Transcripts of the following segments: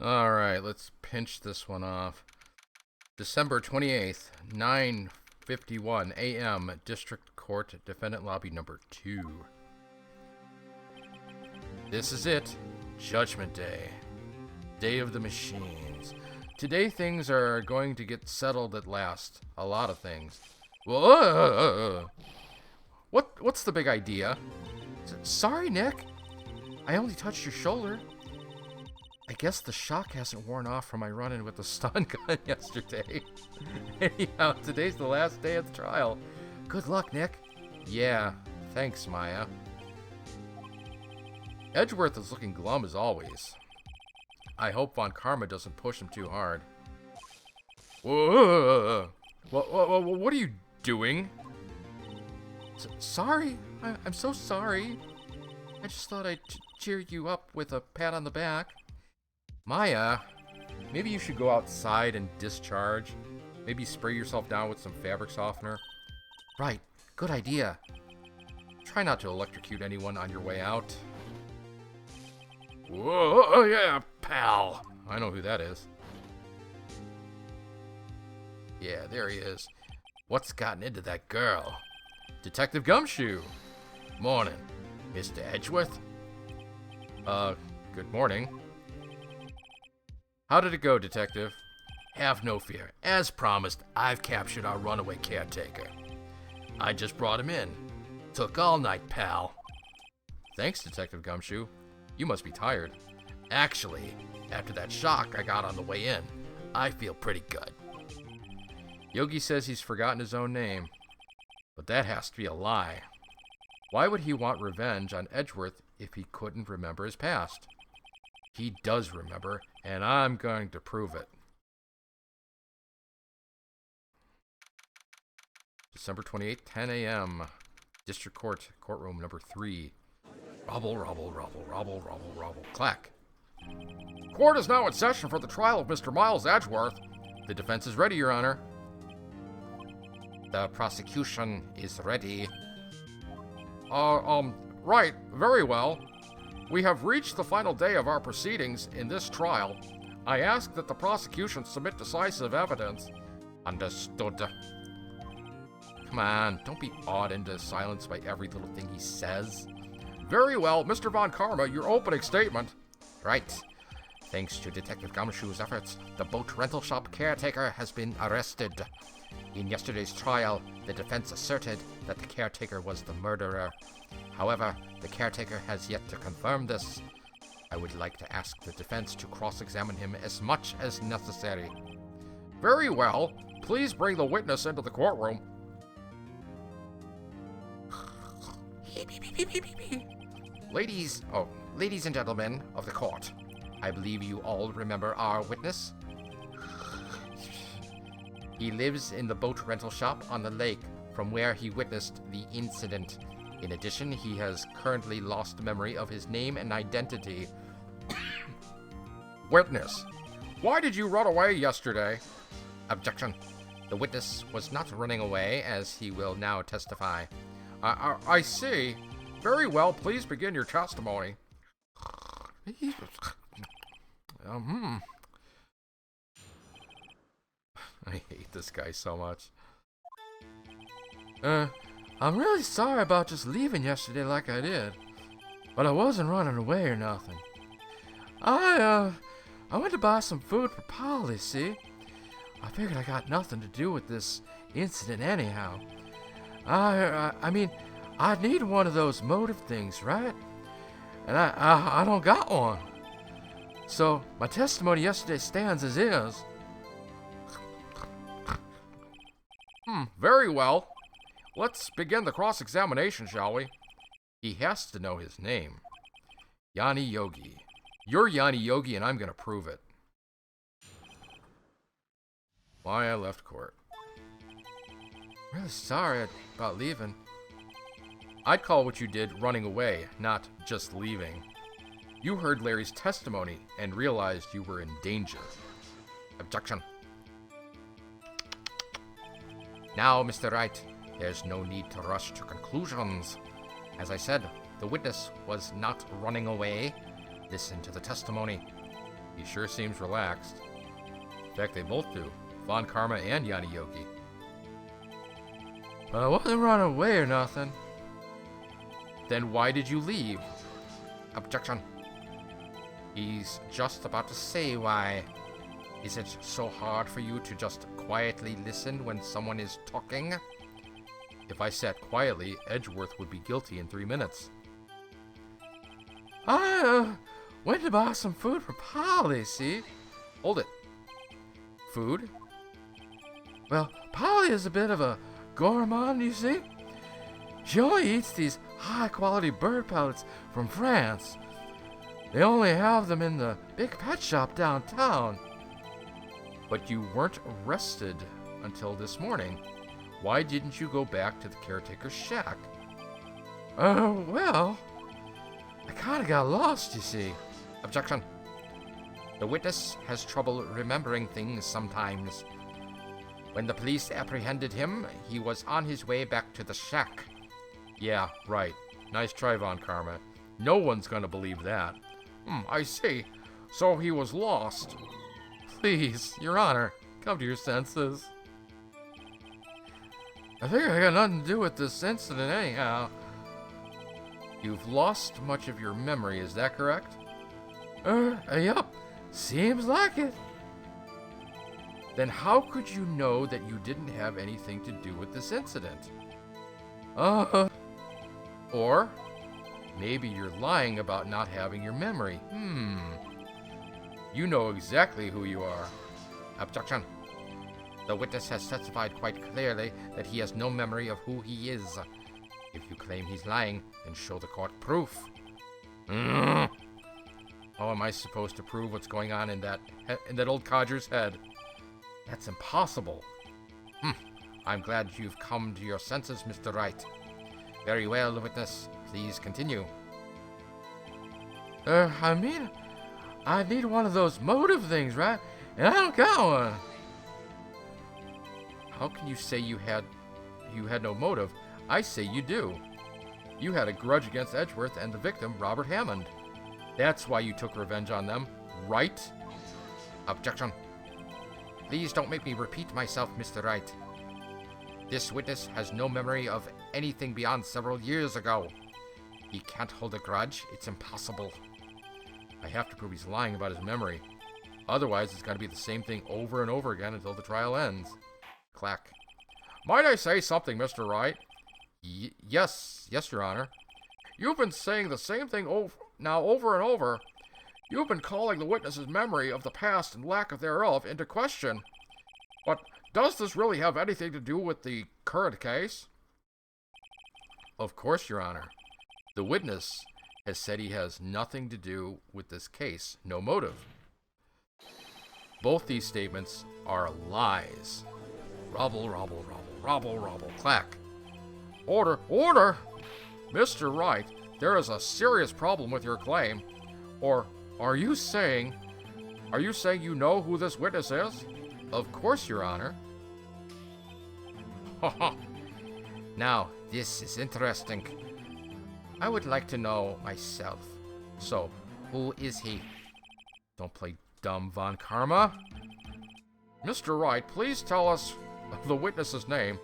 Alright, let's pinch this one off. December 28th, 9:51 a.m. District Court, Defendant Lobby number 2. This is it. Judgment Day. Day of the Machines. Today things are going to get settled at last. A lot of things. Whoa! What's the big idea? Sorry, Nick. I only touched your shoulder. I guess the shock hasn't worn off from my run-in with the stun gun yesterday. Anyhow, today's the last day of the trial. Good luck, Nick. Yeah, thanks, Maya. Edgeworth is looking glum as always. I hope Von Karma doesn't push him too hard. Whoa! What are you doing? Sorry. I'm so sorry. I just thought I'd cheer you up with a pat on the back. Maya, maybe you should go outside and discharge. Maybe spray yourself down with some fabric softener. Right, good idea. Try not to electrocute anyone on your way out. Whoa, oh yeah, pal. I know who that is. Yeah, there he is. What's gotten into that girl? Detective Gumshoe. Morning, Mr. Edgeworth. Good morning. How did it go, Detective? Have no fear. As promised, I've captured our runaway caretaker. I just brought him in. Took all night, pal. Thanks, Detective Gumshoe. You must be tired. Actually, after that shock I got on the way in, I feel pretty good. Yogi says he's forgotten his own name. But that has to be a lie. Why would he want revenge on Edgeworth if he couldn't remember his past? He does remember, and I'm going to prove it. December 28th, 10 a.m. District Court, courtroom number 3. Rubble, rubble, rubble, rubble, rubble, rubble. Clack. Court is now in session for the trial of Mr. Miles Edgeworth. The defense is ready, Your Honor. The prosecution is ready. Right. Very well. We have reached the final day of our proceedings in this trial. I ask that the prosecution submit decisive evidence. Understood. Come on, don't be awed into silence by every little thing he says. Very well, Mr. Von Karma, your opening statement. Right. Thanks to Detective Gumshoe's efforts, the boat rental shop caretaker has been arrested. In yesterday's trial, the defense asserted that the caretaker was the murderer. However, the caretaker has yet to confirm this. I would like to ask the defense to cross-examine him as much as necessary. Very well. Please bring the witness into the courtroom. Ladies and gentlemen of the court, I believe you all remember our witness. He lives in the boat rental shop on the lake from where he witnessed the incident. In addition, he has currently lost memory of his name and identity. Witness, why did you run away yesterday? Objection. The witness was not running away, as he will now testify. I see. Very well, please begin your testimony. I hate this guy so much. I'm really sorry about just leaving yesterday like I did. But I wasn't running away or nothing. I went to buy some food for Polly, see? I figured I got nothing to do with this incident anyhow. I mean, I need one of those motive things, right? And I don't got one. So, my testimony yesterday stands as is. Very well. Let's begin the cross-examination, shall we? He has to know his name. Yanni Yogi. You're Yanni Yogi, and I'm going to prove it. Why I left court. Really sorry about leaving. I'd call what you did running away, not just leaving. You heard Larry's testimony and realized you were in danger. Objection. Now, Mr. Wright, there's no need to rush to conclusions. As I said, the witness was not running away. Listen to the testimony. He sure seems relaxed. In fact, they both do. Von Karma and Yanni Yogi. But I wasn't running away or nothing. Then why did you leave? Objection. He's just about to say why. Is it so hard for you to just quietly listen when someone is talking? If I sat quietly, Edgeworth would be guilty in 3 minutes. I went to buy some food for Polly, see? Hold it. Food? Well, Polly is a bit of a gourmand, you see. She only eats these high-quality bird pellets from France. They only have them in the big pet shop downtown. But you weren't arrested until this morning. Why didn't you go back to the caretaker's shack? Well, I kind of got lost, you see. Objection. The witness has trouble remembering things sometimes. When the police apprehended him, he was on his way back to the shack. Yeah, right. Nice try, Von Karma. No one's gonna believe that. I see. So he was lost. Please, Your Honor, come to your senses. I think I got nothing to do with this incident anyhow. You've lost much of your memory, is that correct? Yup. Seems like it. Then how could you know that you didn't have anything to do with this incident? Or maybe you're lying about not having your memory. You know exactly who you are. Objection. The witness has testified quite clearly that he has no memory of who he is. If you claim he's lying, then show the court proof. How am I supposed to prove what's going on in that old codger's head? That's impossible. I'm glad you've come to your senses, Mr. Wright. Very well, witness. Please continue. I mean, I need one of those motive things, right? And I don't got one. How can you say you had no motive? I say you do. You had a grudge against Edgeworth and the victim, Robert Hammond. That's why you took revenge on them, right? Objection. Please don't make me repeat myself, Mr. Wright. This witness has no memory of anything beyond several years ago. He can't hold a grudge. It's impossible. I have to prove he's lying about his memory. Otherwise, it's going to be the same thing over and over again until the trial ends. Clack. Might I say something, Mr. Wright? Yes, Your Honor. You've been saying the same thing over and over. You've been calling the witness's memory of the past and lack of thereof into question. But does this really have anything to do with the current case? Of course, Your Honor. The witness has said he has nothing to do with this case, no motive. Both these statements are lies. Robble, robble, robble, robble, robble, clack. Order, order! Mr. Wright, there is a serious problem with your claim. Or are you saying you know who this witness is? Of course, Your Honor. Now, this is interesting. I would like to know myself. So, who is he? Don't play dumb, Von Karma. Mr. Wright, please tell us the witness's name.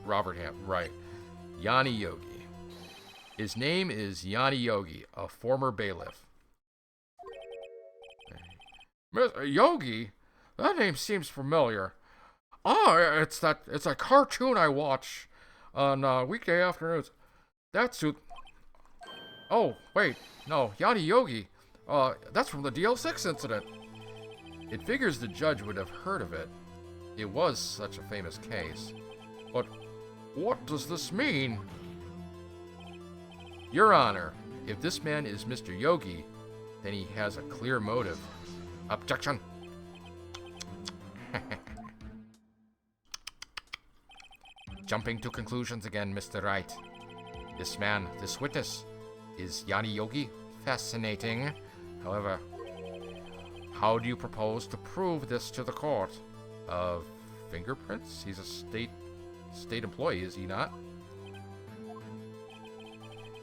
Robert Hammond, right. Yanni Yogi. His name is Yanni Yogi, a former bailiff. Yogi? That name seems familiar. It's a cartoon I watch on weekday afternoons. That's who. Oh, wait, no, Yanni Yogi. That's from the DL6 incident. It figures the judge would have heard of it. It was such a famous case. But what does this mean? Your Honor, if this man is Mr. Yogi, then he has a clear motive. Objection. Jumping to conclusions again, Mr. Wright. This witness, is Yanni Yogi? Fascinating. However, how do you propose to prove this to the court? Fingerprints? He's a state employee, is he not?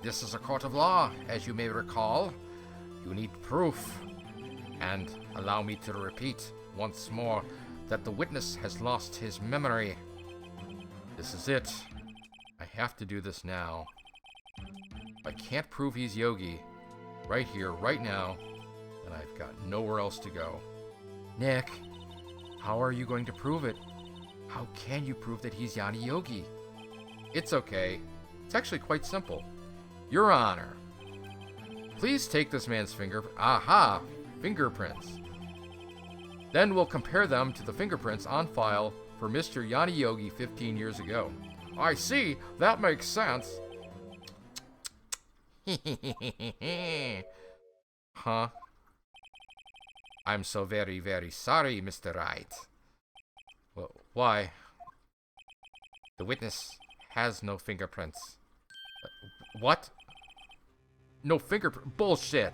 This is a court of law, as you may recall. You need proof. And allow me to repeat once more that the witness has lost his memory. This is it. I have to do this now. If I can't prove he's Yogi, right here, right now, then I've got nowhere else to go. Nick, how are you going to prove it? How can you prove that he's Yanni Yogi? It's okay. It's actually quite simple. Your Honor, please take this man's fingerprints. Then we'll compare them to the fingerprints on file for Mr. Yanni Yogi 15 years ago. I see. That makes sense. Huh? I'm so very, very sorry, Mr. Wright. Well, why? The witness has no fingerprints. What? No fingerprint? Bullshit.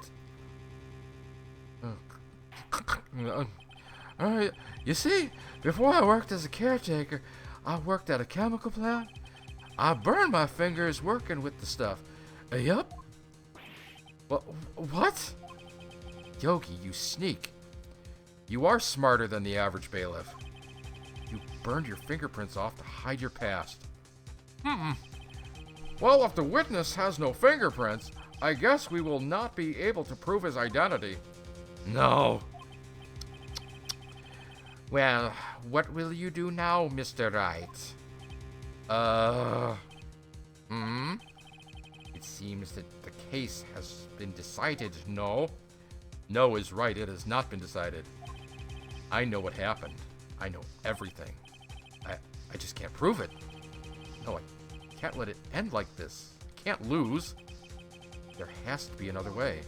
You see, before I worked as a caretaker, I worked at a chemical plant. I burned my fingers working with the stuff. Yup. What? Yogi, you sneak. You are smarter than the average bailiff. You burned your fingerprints off to hide your past. Well, if the witness has no fingerprints, I guess we will not be able to prove his identity. No. Well, what will you do now, Mr. Wright? It seems that the case has been decided, no? No is right, it has not been decided. I know what happened. I know everything. I just can't prove it. No, I can't let it end like this. I can't lose. There has to be another way.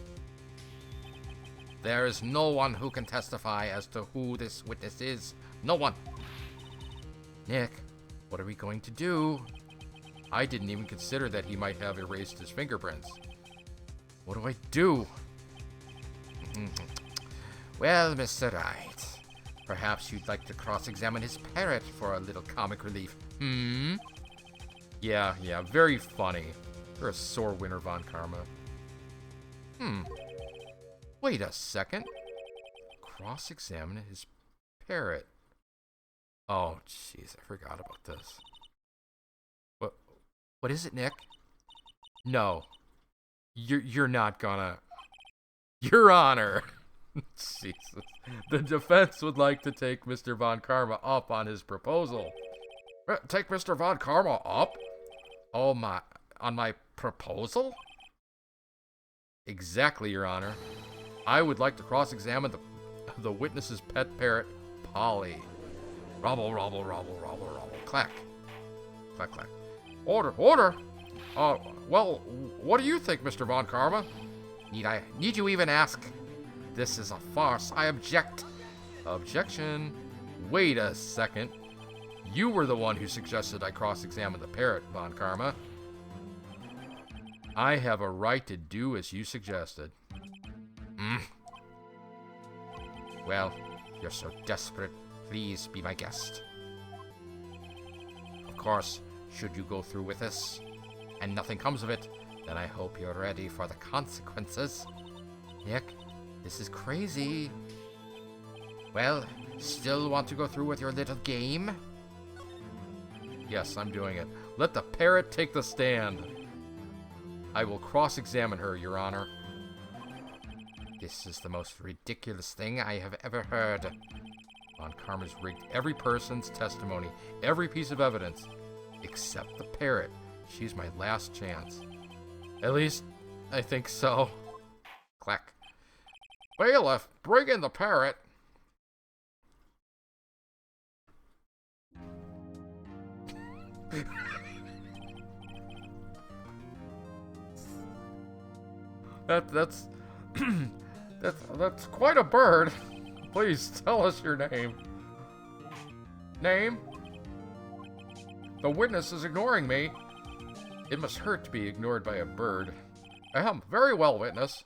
There is no one who can testify as to who this witness is. No one. Nick, what are we going to do? I didn't even consider that he might have erased his fingerprints. What do I do? Well, Mr. Wright, perhaps you'd like to cross-examine his parrot for a little comic relief. Yeah, very funny. You're a sore winner, Von Karma. Wait a second. Cross-examine his parrot. Oh, jeez, I forgot about this. What is it, Nick? No. You're not gonna... Your Honor! Jesus. The defense would like to take Mr. Von Karma up on his proposal. Take Mr. Von Karma up? Oh my... On my proposal? Exactly, Your Honor. I would like to cross-examine the witness's pet parrot, Polly. Robble, robble, robble, robble, robble. Clack. Clack, clack. Order, order! Well, what do you think, Mr. Von Karma? Need you even ask? This is a farce. I object. Objection. Wait a second. You were the one who suggested I cross-examine the parrot, Von Karma. I have a right to do as you suggested. Well, you're so desperate. Please be my guest. Of course, should you go through with this, and nothing comes of it, then I hope you're ready for the consequences. Nick, this is crazy. Well, still want to go through with your little game? Yes, I'm doing it. Let the parrot take the stand. I will cross-examine her, Your Honor. This is the most ridiculous thing I have ever heard. Von Karma's rigged every person's testimony, every piece of evidence, except the parrot. She's my last chance. At least, I think so. Clack. Bailiff, bring in the parrot. That's quite a bird. Please tell us your name. Name? The witness is ignoring me. It must hurt to be ignored by a bird. Very well, witness.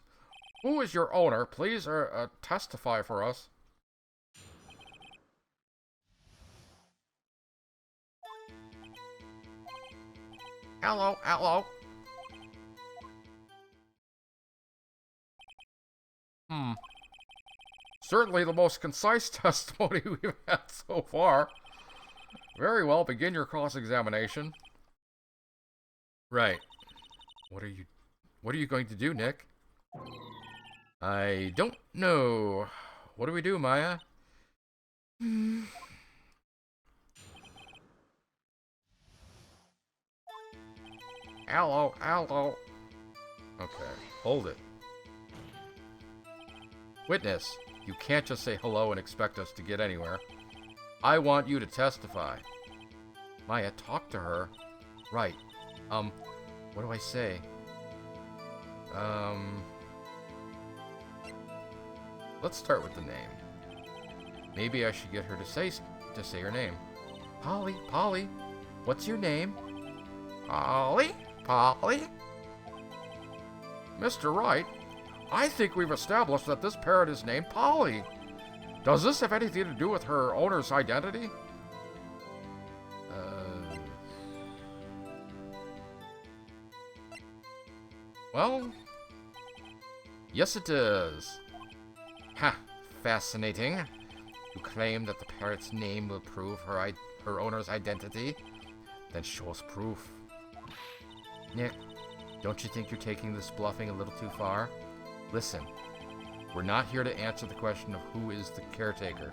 Who is your owner? Please testify for us. Hello, hello. Certainly the most concise testimony we've had so far. Very well, begin your cross-examination. Right. What are you going to do, Nick? I don't know. What do we do, Maya? Hello, hello. Okay, hold it. Witness, you can't just say hello and expect us to get anywhere. I want you to testify. Maya, talk to her. Right. What do I say? Let's start with the name. Maybe I should get her to say her name. Polly, what's your name? Polly? Mr. Wright, I think we've established that this parrot is named Polly. Does this have anything to do with her owner's identity? Well, yes it does. Ha, fascinating. You claim that the parrot's name will prove her owner's identity? Then show us proof. Nick, don't you think you're taking this bluffing a little too far? Listen, we're not here to answer the question of who is the caretaker.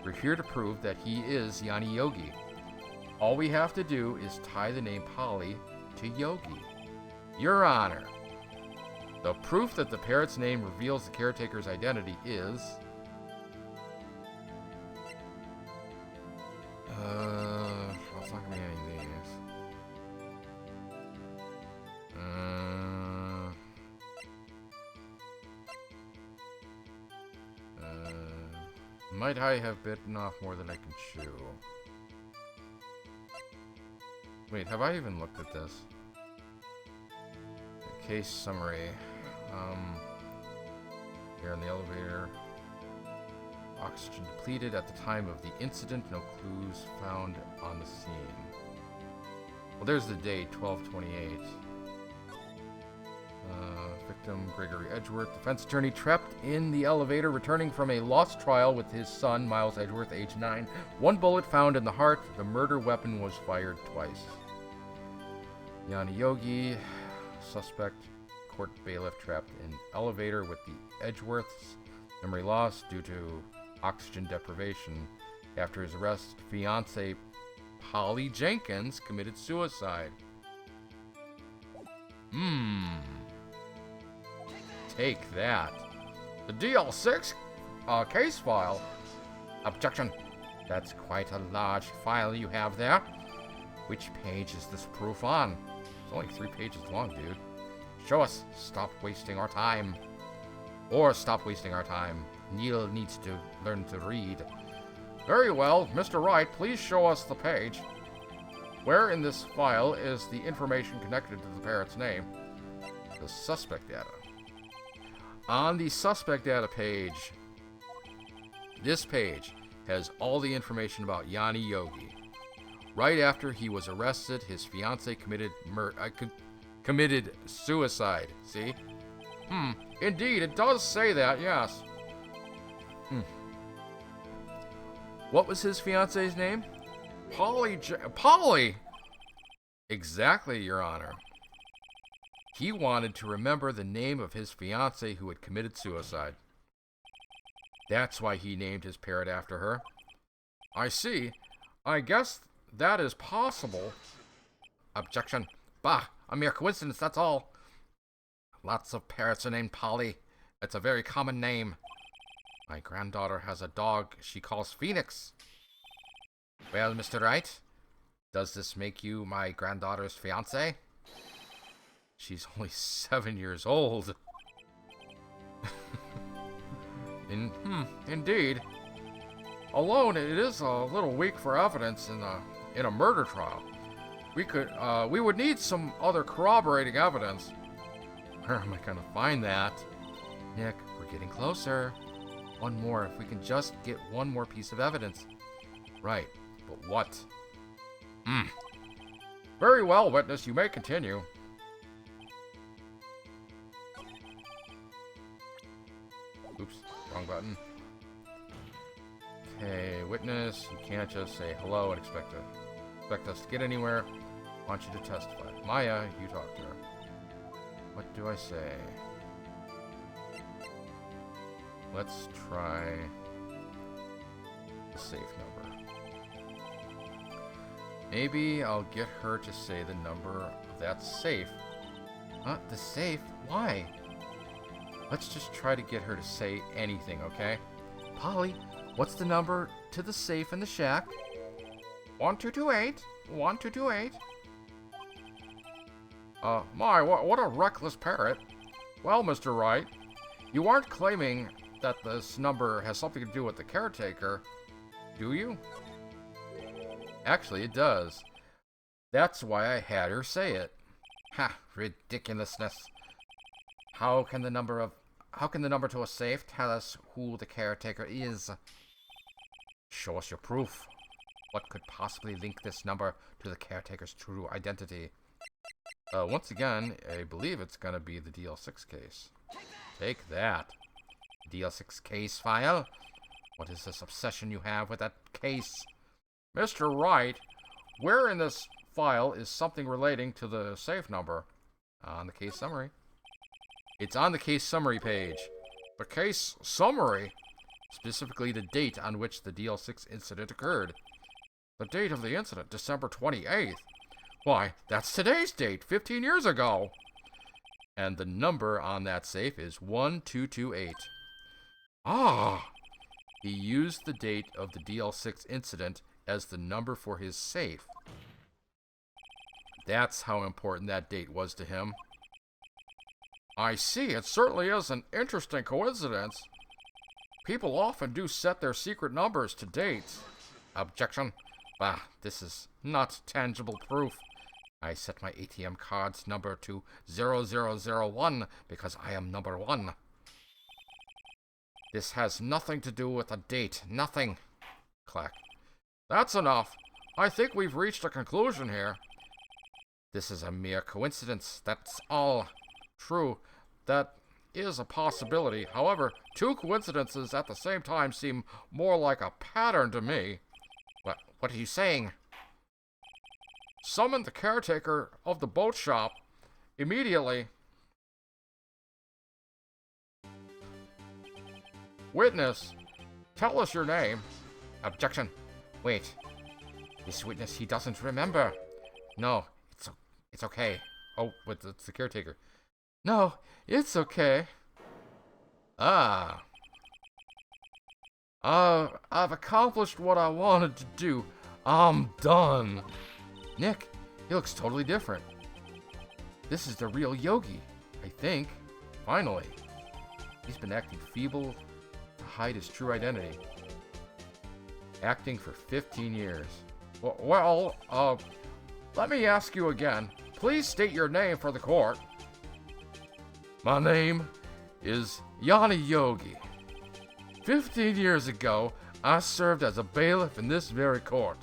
We're here to prove that he is Yanni Yogi. All we have to do is tie the name Polly to Yogi. Your Honor, the proof that the parrot's name reveals the caretaker's identity is... it's not gonna be any of these. Might I have bitten off more than I can chew? Wait, have I even looked at this? Case summary. Here in the elevator. Oxygen depleted at the time of the incident. No clues found on the scene. Well, there's the date, 12/28. Victim Gregory Edgeworth, defense attorney, trapped in the elevator, returning from a lost trial with his son, Miles Edgeworth, age 9. One bullet found in the heart. The murder weapon was fired twice. Yanni Yogi, suspect, court bailiff, trapped in elevator with the Edgeworths. Memory loss due to oxygen deprivation. After his arrest, fiancée Polly Jenkins committed suicide. Take that. The DL6 case file. Objection. That's quite a large file you have there. Which page is this proof on? It's only 3 pages long, dude. Show us. Stop wasting our time. Or stop wasting our time. Neil needs to learn to read. Very well. Mr. Wright, please show us the page. Where in this file is the information connected to the parrot's name? The suspect data. On the suspect data page, this page has all the information about Yanni Yogi. Right after he was arrested, his fiancée committed suicide. See? Indeed, it does say that, yes. What was his fiancée's name? Polly! Exactly, Your Honor. He wanted to remember the name of his fiancée who had committed suicide. That's why he named his parrot after her. I see. I guess that is possible. Objection. Bah, a mere coincidence, that's all. Lots of parrots are named Polly. It's a very common name. My granddaughter has a dog she calls Phoenix. Well, Mr. Wright, does this make you my granddaughter's fiancé? She's only 7 years old. Indeed. Alone, it is a little weak for evidence in a murder trial. We would need some other corroborating evidence. Where am I gonna find that? Nick, we're getting closer. One more, if we can just get one more piece of evidence. Right, but what? Very well, witness, you may continue. Oops, wrong button. Okay, witness. You can't just say hello and expect us to get anywhere. I want you to testify. Maya, you talk to her. What do I say? Let's try the safe number. Maybe I'll get her to say the number of that safe. Huh? The safe? Why? Let's just try to get her to say anything, okay? Polly, what's the number to the safe in the shack? 1228. 1228. What a reckless parrot. Well, Mr. Wright, you aren't claiming that this number has something to do with the caretaker, do you? Actually, it does. That's why I had her say it. Ha, ridiculousness. How can the number to a safe tell us who the caretaker is? Show us your proof. What could possibly link this number to the caretaker's true identity? Once again, I believe it's gonna be the DL6 case. Take that. DL6 case file? What is this obsession you have with that case? Mr. Wright, where in this file is something relating to the safe number? On the case summary. It's on the case summary page. The case summary? Specifically the date on which the DL6 incident occurred. The date of the incident, December 28th. Why, that's today's date, 15 years ago. And the number on that safe is 1228. Ah! He used the date of the DL6 incident as the number for his safe. That's how important that date was to him. I see, it certainly is an interesting coincidence. People often do set their secret numbers to dates. Objection. Bah, this is not tangible proof. I set my ATM card's number to 0001 because I am number 1. This has nothing to do with a date. Nothing. Clack. That's enough. I think we've reached a conclusion here. This is a mere coincidence. That's all. True. That is a possibility. However, 2 coincidences at the same time seem more like a pattern to me. What are you saying? Summon the caretaker of the boat shop immediately. Witness, tell us your name. Objection. Wait. This witness, he doesn't remember. No, it's okay. Oh, but it's the caretaker. No, it's okay. I've accomplished what I wanted to do. I'm done. Nick, he looks totally different. This is the real Yogi, I think. Finally. He's been acting feeble to hide his true identity. Acting for 15 years. Well, let me ask you again. Please state your name for the court. My name is Yanni Yogi. 15 years ago, I served as a bailiff in this very court.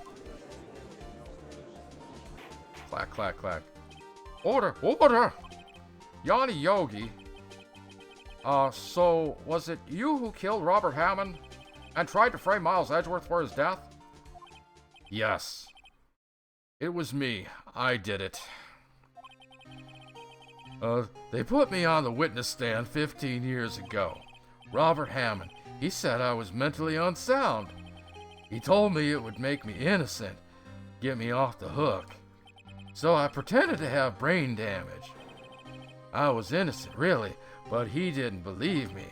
Clack, clack, clack. Order, order! Yanni Yogi. So was it you who killed Robert Hammond and tried to frame Miles Edgeworth for his death? Yes. It was me. I did it. They put me on the witness stand 15 years ago. Robert Hammond, he said I was mentally unsound. He told me it would make me innocent, get me off the hook. So I pretended to have brain damage. I was innocent, really, but he didn't believe me.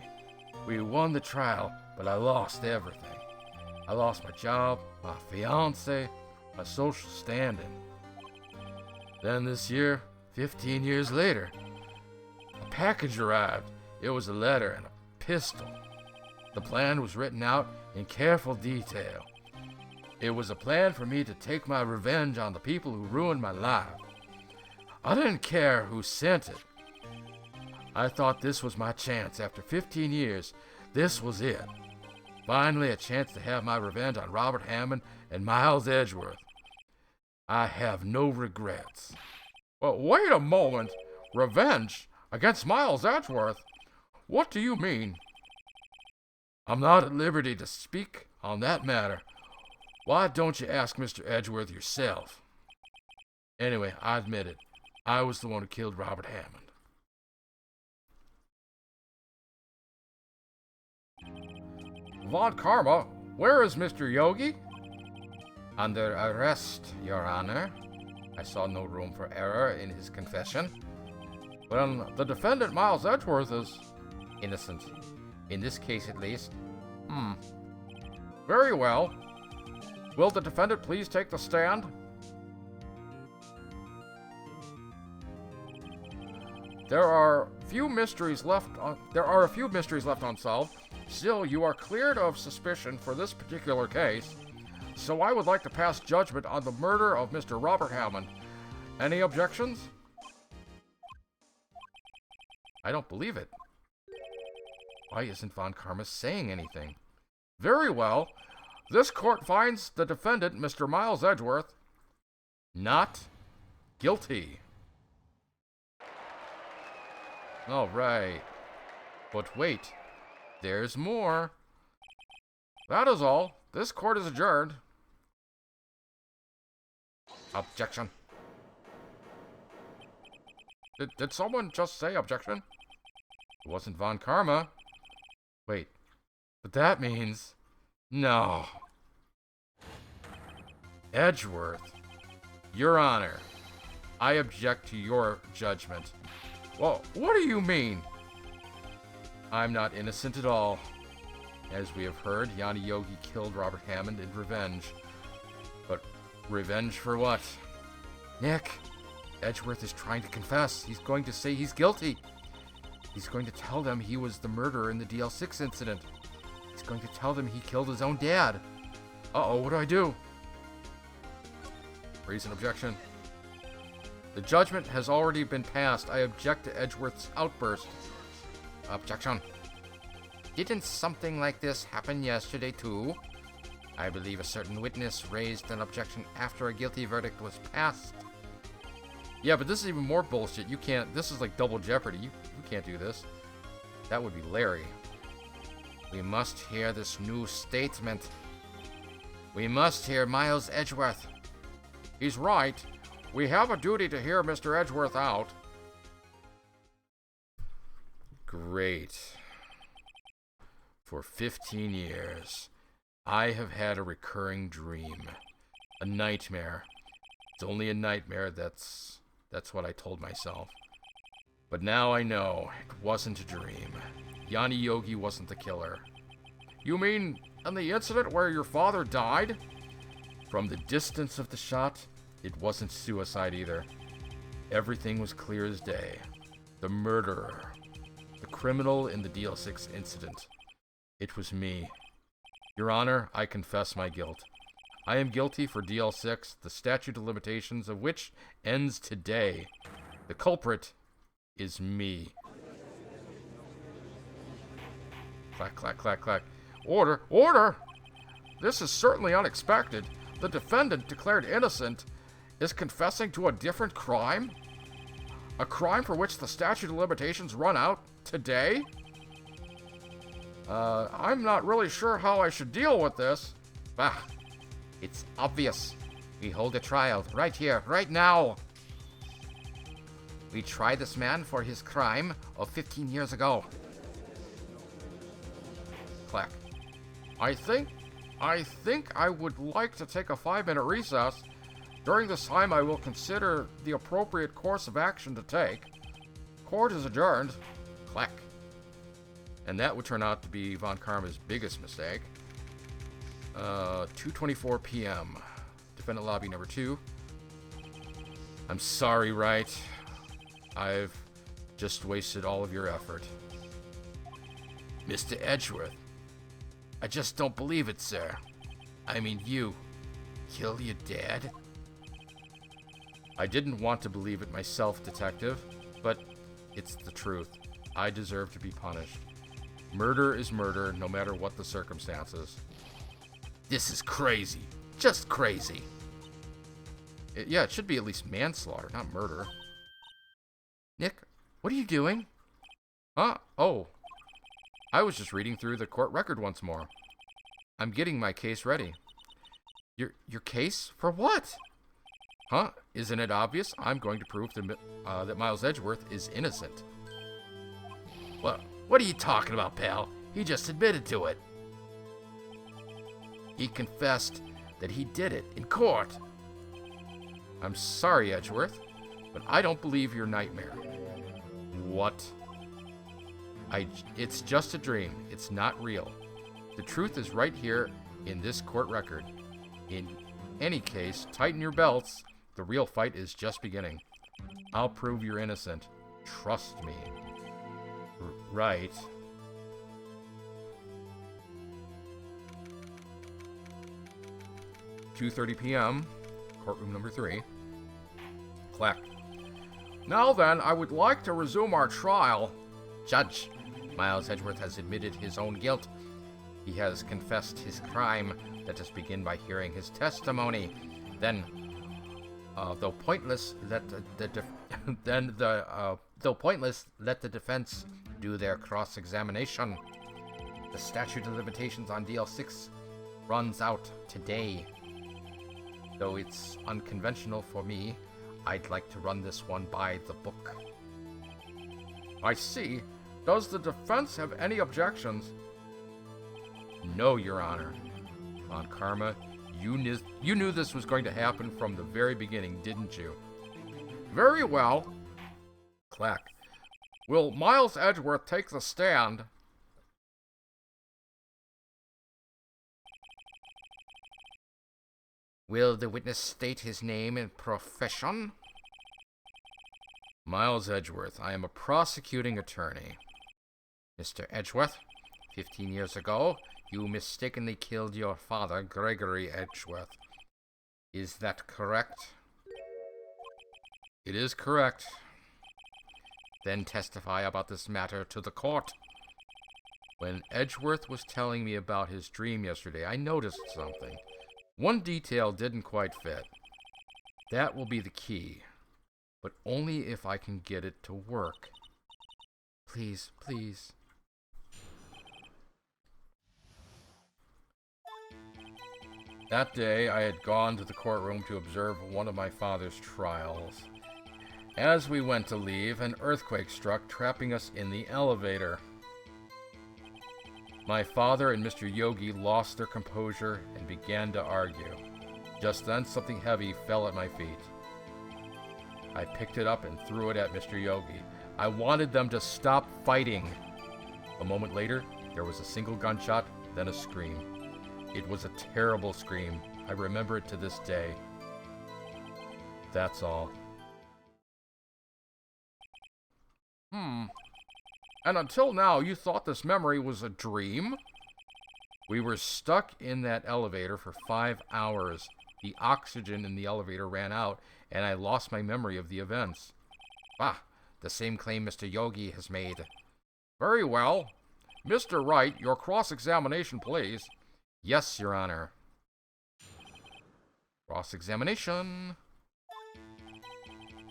We won the trial, but I lost everything. I lost my job, my fiance, my social standing. Then this year, 15 years later, a package arrived. It was a letter and a pistol. The plan was written out in careful detail. It was a plan for me to take my revenge on the people who ruined my life. I didn't care who sent it. I thought this was my chance. After 15 years, this was it. Finally, a chance to have my revenge on Robert Hammond and Miles Edgeworth. I have no regrets. Well, wait a moment. Revenge against Miles Edgeworth? What do you mean? I'm not at liberty to speak on that matter. Why don't you ask Mr. Edgeworth yourself? Anyway, I admit it. I was the one who killed Robert Hammond. Von Karma, where is Mr. Yogi? Under arrest, Your Honor. I saw no room for error in his confession. Then the defendant, Miles Edgeworth, is innocent. In this case, at least. Very well. Will the defendant please take the stand? There are a few mysteries left unsolved. Still, you are cleared of suspicion for this particular case, so I would like to pass judgment on the murder of Mr. Robert Hammond. Any objections? I don't believe it. Why isn't Von Karma saying anything? Very well. This court finds the defendant, Mr. Miles Edgeworth, not guilty. All right. But wait, there's more. That is all. This court is adjourned. Objection. Did someone just say objection? It wasn't Von Karma. Wait, but that means... No. Edgeworth, Your Honor, I object to your judgment. Well, what do you mean? I'm not innocent at all. As we have heard, Yanni Yogi killed Robert Hammond in revenge. But revenge for what? Nick, Edgeworth is trying to confess. He's going to say he's guilty. He's going to tell them he was the murderer in the DL6 incident. He's going to tell them he killed his own dad. Uh-oh, what do I do? Raise an objection. The judgment has already been passed. I object to Edgeworth's outburst. Objection. Didn't something like this happen yesterday, too? I believe a certain witness raised an objection after a guilty verdict was passed. Yeah, but this is even more bullshit. You can't... This is like double jeopardy. You can't do this. That would be Larry. We must hear this new statement. We must hear Miles Edgeworth. He's right. We have a duty to hear Mr. Edgeworth out. Great. For 15 years, I have had a recurring dream. A nightmare. It's only a nightmare, that's what I told myself. But now I know it wasn't a dream. Yanni Yogi wasn't the killer. You mean in the incident where your father died? From the distance of the shot, it wasn't suicide either. Everything was clear as day. The murderer. The criminal in the DL6 incident. It was me. Your Honor, I confess my guilt. I am guilty for DL6, the statute of limitations of which ends today. The culprit is me. Clack, clack, clack, clack. Order! Order! This is certainly unexpected. The defendant, declared innocent, is confessing to a different crime? A crime for which the statute of limitations run out today? I'm not really sure how I should deal with this. Bah, it's obvious. We hold a trial right here, right now. We try this man for his crime of 15 years ago. Clack. I think I would like to take a 5-minute recess. During this time, I will consider the appropriate course of action to take. Court is adjourned. Clack. And that would turn out to be Von Karma's biggest mistake. 2:24 p.m. Defendant lobby number 2. I'm sorry, Wright. I've just wasted all of your effort. Mr. Edgeworth, I just don't believe it, sir. I mean, you kill your dad? I didn't want to believe it myself, detective, but it's the truth. I deserve to be punished. Murder is murder, no matter what the circumstances. This is crazy. Just crazy. Yeah, it should be at least manslaughter, not murder. Nick, what are you doing? Huh? Oh. I was just reading through the court record once more. I'm getting my case ready. Your case? For what? Huh? Isn't it obvious? I'm going to prove that Miles Edgeworth is innocent. What are you talking about, pal? He just admitted to it. He confessed that he did it in court. I'm sorry, Edgeworth, but I don't believe your nightmare. What? It's just a dream. It's not real. The truth is right here in this court record. In any case, tighten your belts. The real fight is just beginning. I'll prove you're innocent. Trust me. Right. "2:30 p.m., courtroom number 3. Clack. Now then, I would like to resume our trial. Judge, Miles Edgeworth has admitted his own guilt. He has confessed his crime. Let us begin by hearing his testimony. Then, though pointless, let the defense do their cross-examination. The statute of limitations on DL6 runs out today. Though it's unconventional for me, I'd like to run this one by the book." I see. Does the defense have any objections? No, Your Honor. Von Karma, you knew this was going to happen from the very beginning, didn't you? Very well. Clack. Will Miles Edgeworth take the stand? Will the witness state his name and profession? Miles Edgeworth. I am a prosecuting attorney. Mr. Edgeworth, 15 years ago, you mistakenly killed your father, Gregory Edgeworth. Is that correct? It is correct. Then testify about this matter to the court. When Edgeworth was telling me about his dream yesterday, I noticed something. One detail didn't quite fit. That will be the key, but only if I can get it to work. Please, please. That day, I had gone to the courtroom to observe one of my father's trials. As we went to leave, an earthquake struck, trapping us in the elevator. My father and Mr. Yogi lost their composure and began to argue. Just then, something heavy fell at my feet. I picked it up and threw it at Mr. Yogi. I wanted them to stop fighting. A moment later, there was a single gunshot, then a scream. It was a terrible scream. I remember it to this day. That's all. And until now, you thought this memory was a dream? We were stuck in that elevator for 5 hours. The oxygen in the elevator ran out, and I lost my memory of the events. Ah, the same claim Mr. Yogi has made. Very well. Mr. Wright, your cross-examination, please. Yes, Your Honor. Cross-examination.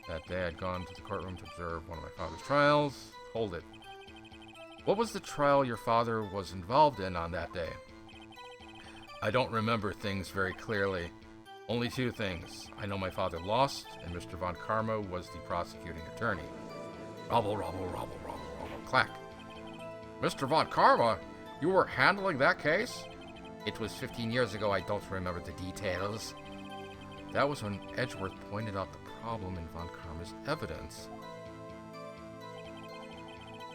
That day I'd gone to the courtroom to observe one of my father's trials. Hold it. What was the trial your father was involved in on that day? I don't remember things very clearly. Only 2 things. I know my father lost, and Mr. Von Karma was the prosecuting attorney. Robble, robble, robble, robble, robble, clack. Mr. Von Karma, you were handling that case? It was 15 years ago. I don't remember the details. That was when Edgeworth pointed out the problem in Von Karma's evidence.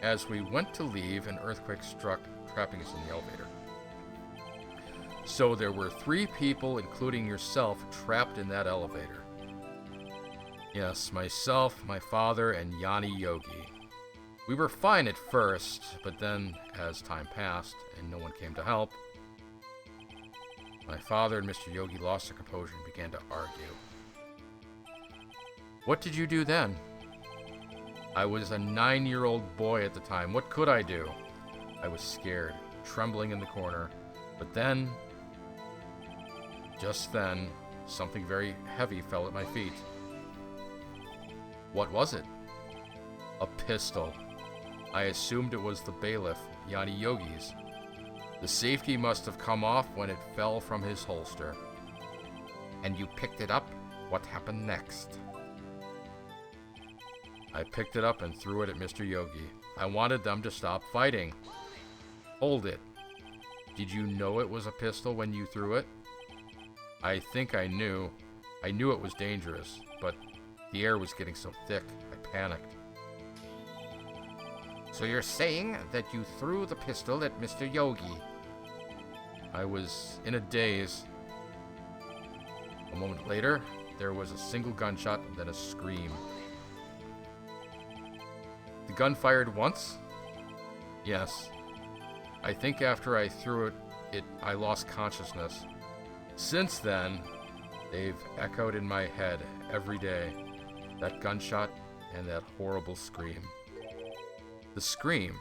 As we went to leave, an earthquake struck, trapping us in the elevator. So there were 3 people, including yourself, trapped in that elevator. Yes, myself, my father, and Yanni Yogi. We were fine at first, but then, as time passed and no one came to help, my father and Mr. Yogi lost their composure and began to argue. What did you do then? I was a 9-year-old boy at the time. What could I do? I was scared, trembling in the corner. But then, just then, something very heavy fell at my feet. What was it? A pistol. I assumed it was the bailiff, Yanni Yogi's. The safety must have come off when it fell from his holster. And you picked it up? What happened next? I picked it up and threw it at Mr. Yogi. I wanted them to stop fighting. Hold it. Did you know it was a pistol when you threw it? I think I knew. I knew it was dangerous, but the air was getting so thick, I panicked. So you're saying that you threw the pistol at Mr. Yogi? I was in a daze. A moment later, there was a single gunshot and then a scream. The gun fired once? Yes. I think after I threw it, I lost consciousness. Since then, they've echoed in my head every day. That gunshot and that horrible scream. The scream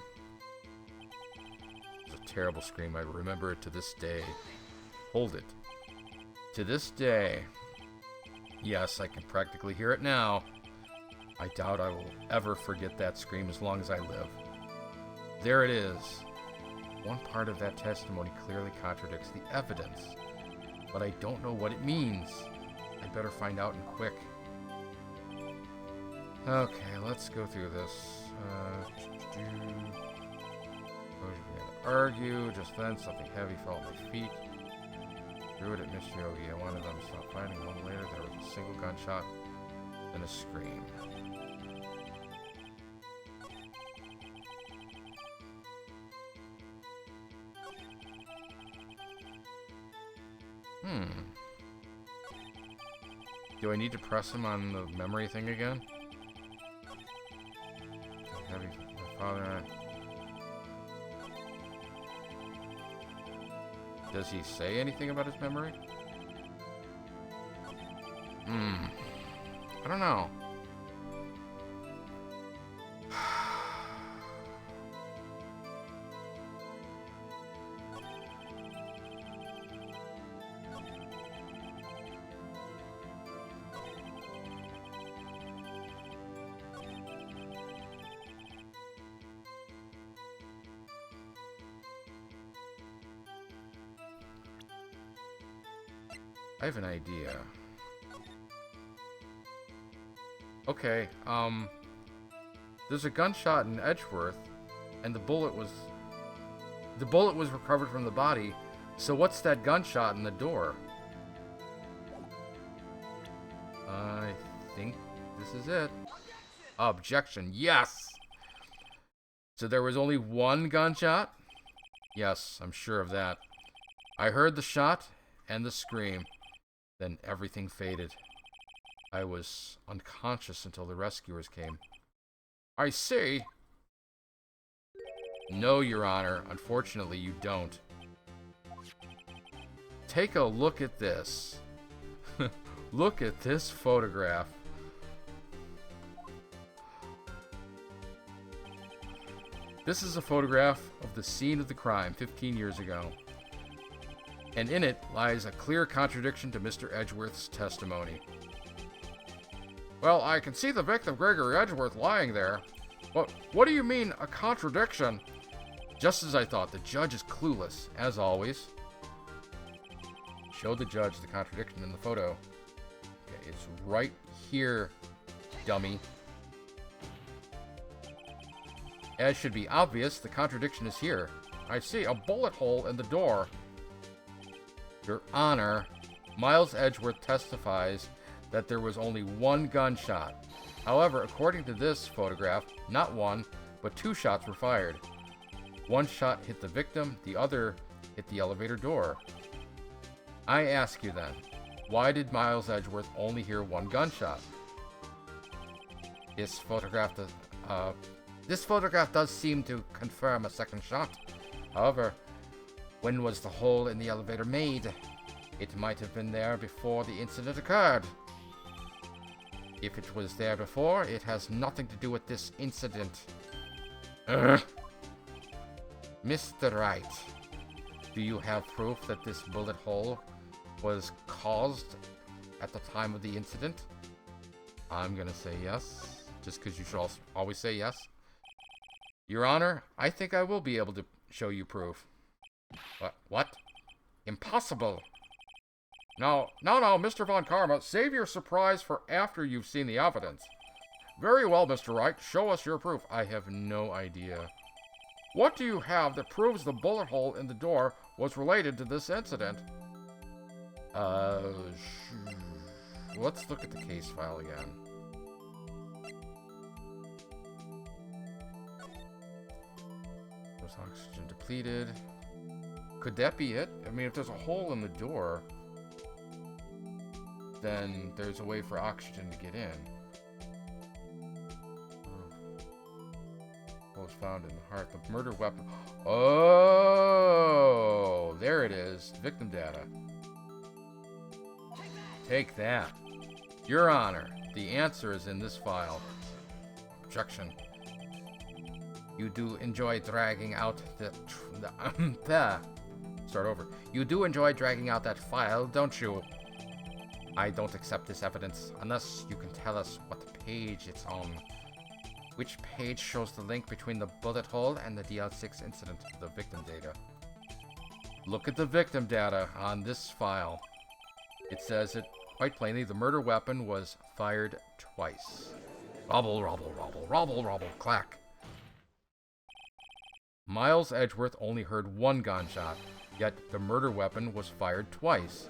was a terrible scream. I remember it to this day. Hold it. To this day. Yes, I can practically hear it now. I doubt I will ever forget that scream as long as I live. There it is. One part of that testimony clearly contradicts the evidence, but I don't know what it means. I better find out and quick. Okay, let's go through this. Argue. Just then, something heavy fell at my feet. Threw it at Mr. Yogi. I wanted them to stop fighting. A moment later, there was a single gunshot and a scream. Do I need to press him on the memory thing again? Heavy, my father. Does he say anything about his memory? I don't know. I have an idea. Okay, there's a gunshot in Edgeworth, and the bullet was recovered from the body. So what's that gunshot in the door? I think this is it. Objection. Yes! So there was only one gunshot? Yes, I'm sure of that. I heard the shot and the scream. Then everything faded. I was unconscious until the rescuers came. I see. No, Your Honor. Unfortunately, you don't. Take a look at this. Look at this photograph. This is a photograph of the scene of the crime 15 years ago. And in it lies a clear contradiction to Mr. Edgeworth's testimony. Well, I can see the victim, Gregory Edgeworth, lying there. But what do you mean, a contradiction? Just as I thought, the judge is clueless, as always. Show the judge the contradiction in the photo. Okay, it's right here, dummy. As should be obvious, the contradiction is here. I see a bullet hole in the door. Your Honor, Miles Edgeworth testifies that there was only one gunshot. However, according to this photograph, not one, but two shots were fired. One shot hit the victim, the other hit the elevator door. I ask you then, why did Miles Edgeworth only hear one gunshot? This photograph does seem to confirm a second shot. However, when was the hole in the elevator made? It might have been there before the incident occurred. If it was there before, it has nothing to do with this incident. Mr. Wright, do you have proof that this bullet hole was caused at the time of the incident? I'm gonna say yes, just because you should always say yes. Your Honor, I think I will be able to show you proof. What? Impossible. No, Mr. Von Karma, save your surprise for after you've seen the evidence. Very well, Mr. Wright, show us your proof. I have no idea. What do you have that proves the bullet hole in the door was related to this incident? Let's look at the case file again. Was oxygen depleted? Could that be it? I mean, if there's a hole in the door, then there's a way for oxygen to get in. Was found in the heart. The murder weapon. Oh, there it is. Victim data. Take that. Your Honor, the answer is in this file. Objection. You do enjoy dragging out Start over. You do enjoy dragging out that file, don't you? I don't accept this evidence unless you can tell us what page it's on. Which page shows the link between the bullet hole and the DL6 incident, the victim data? Look at the victim data on this file. It says it quite plainly, the murder weapon was fired twice. Robble, robble, robble, robble, robble, clack. Miles Edgeworth only heard one gunshot, yet the murder weapon was fired twice.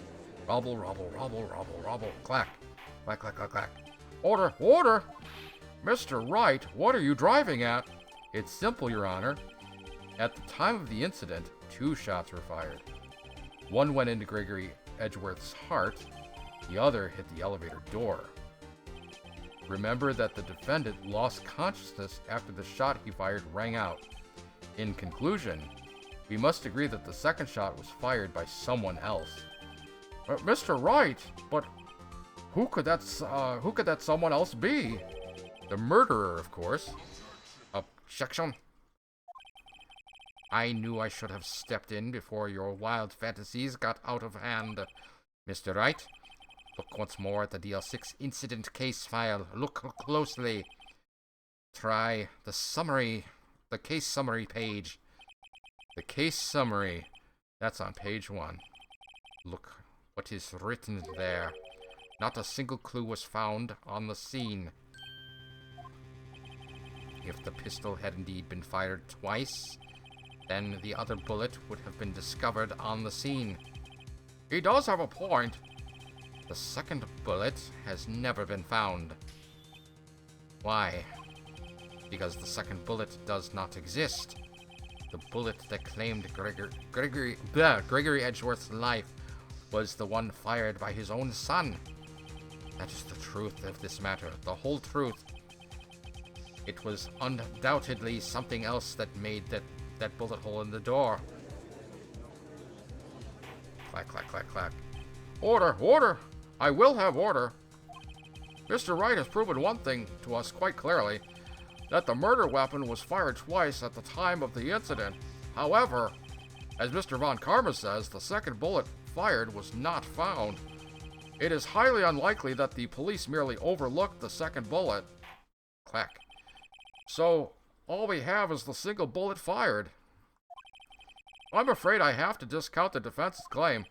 Robble, robble, robble, robble, robble, clack. Clack, clack, clack, clack. Order, order! Mr. Wright, what are you driving at? It's simple, Your Honor. At the time of the incident, 2 shots were fired. One went into Gregory Edgeworth's heart, the other hit the elevator door. Remember that the defendant lost consciousness after the shot he fired rang out. In conclusion, we must agree that the second shot was fired by someone else. Mr. Wright, but who could that someone else be? The murderer, of course. Objection. I knew I should have stepped in before your wild fantasies got out of hand. Mr. Wright, look once more at the DL6 incident case file. Look closely. Try the case summary page. The case summary. That's on page 1. Look what is written there. Not a single clue was found on the scene. If the pistol had indeed been fired twice, then the other bullet would have been discovered on the scene. He does have a point. The second bullet has never been found. Why? Because the second bullet does not exist. The bullet that claimed Gregory Edgeworth's life was the one fired by his own son. That is the truth of this matter, the whole truth. It was undoubtedly something else that made that bullet hole in the door. Clack, clack, clack, clack. Order, order! I will have order. Mr. Wright has proven one thing to us quite clearly, that the murder weapon was fired twice at the time of the incident. However, as Mr. Von Karma says, the second bullet fired was not found. It is highly unlikely that the police merely overlooked the second bullet. Clack. So, all we have is the single bullet fired. I'm afraid I have to discount the defense's claim.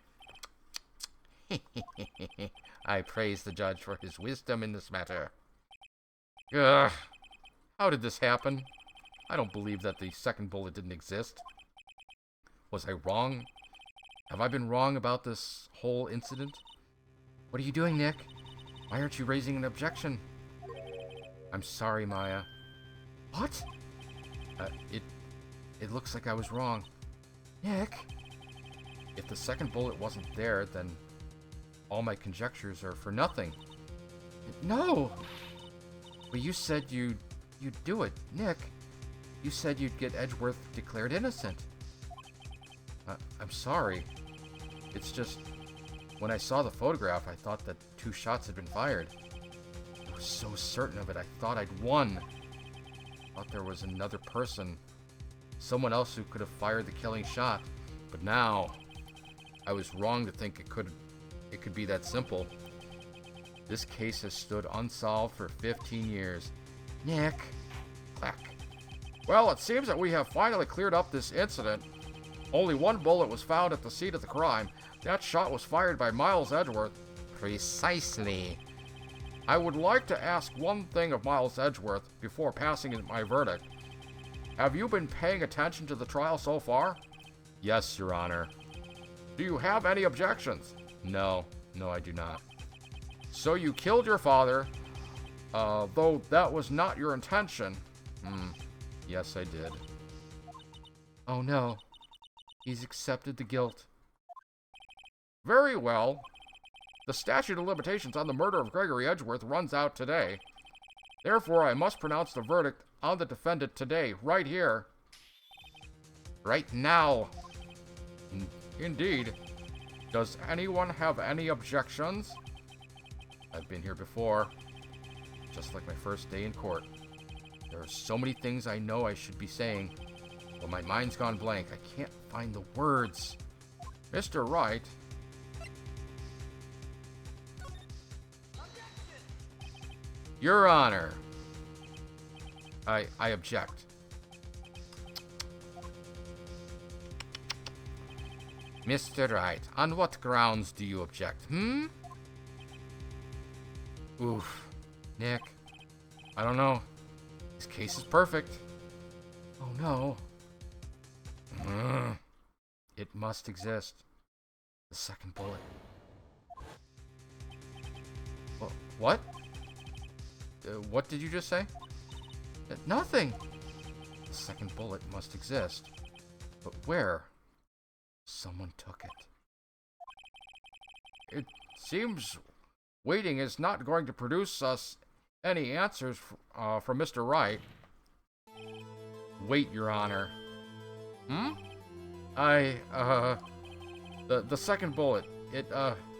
I praise the judge for his wisdom in this matter. Ugh. How did this happen? I don't believe that the second bullet didn't exist. Was I wrong? Have I been wrong about this whole incident? What are you doing, Nick? Why aren't you raising an objection? I'm sorry, Maya. What? It looks like I was wrong. Nick? If the second bullet wasn't there, then all my conjectures are for nothing. No! Well, you said you'd do it, Nick. You said you'd get Edgeworth declared innocent. I'm sorry. It's just, when I saw the photograph, I thought that 2 shots had been fired. I was so certain of it, I thought I'd won. I thought there was another person, someone else who could have fired the killing shot. But now, I was wrong to think it could be that simple. This case has stood unsolved for 15 years. Nick! Clack. Well, it seems that we have finally cleared up this incident. Only one bullet was found at the scene of the crime. That shot was fired by Miles Edgeworth. Precisely. I would like to ask one thing of Miles Edgeworth before passing in my verdict. Have you been paying attention to the trial so far? Yes, Your Honor. Do you have any objections? No, I do not. So you killed your father, though that was not your intention. Yes, I did. Oh no. He's accepted the guilt. Very well. The statute of limitations on the murder of Gregory Edgeworth runs out today. Therefore, I must pronounce the verdict on the defendant today, right here. Right now. Indeed. Does anyone have any objections? I've been here before. Just like my first day in court. There are so many things I know I should be saying, but my mind's gone blank. I can't find the words. Mr. Wright. Your Honor. I object. Mr. Wright, on what grounds do you object, Oof. Nick, I don't know. This case is perfect. Oh no. It must exist. The second bullet. What? What did you just say? Nothing. The second bullet must exist. But where? Someone took it. It seems waiting is not going to produce us any answers from Mr. Wright. Wait, Your Honor. The second bullet, it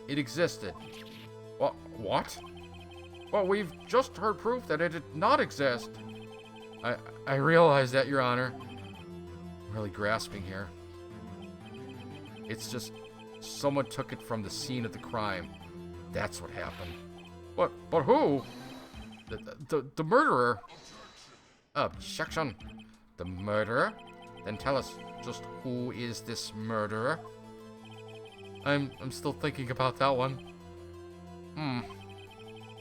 existed. What? Well, we've just heard proof that it did not exist. I realize that, Your Honor. I'm really grasping here. It's just someone took it from the scene of the crime. That's what happened. But who? The murderer. Objection. The murderer? Then tell us, just who is this murderer? I'm still thinking about that one.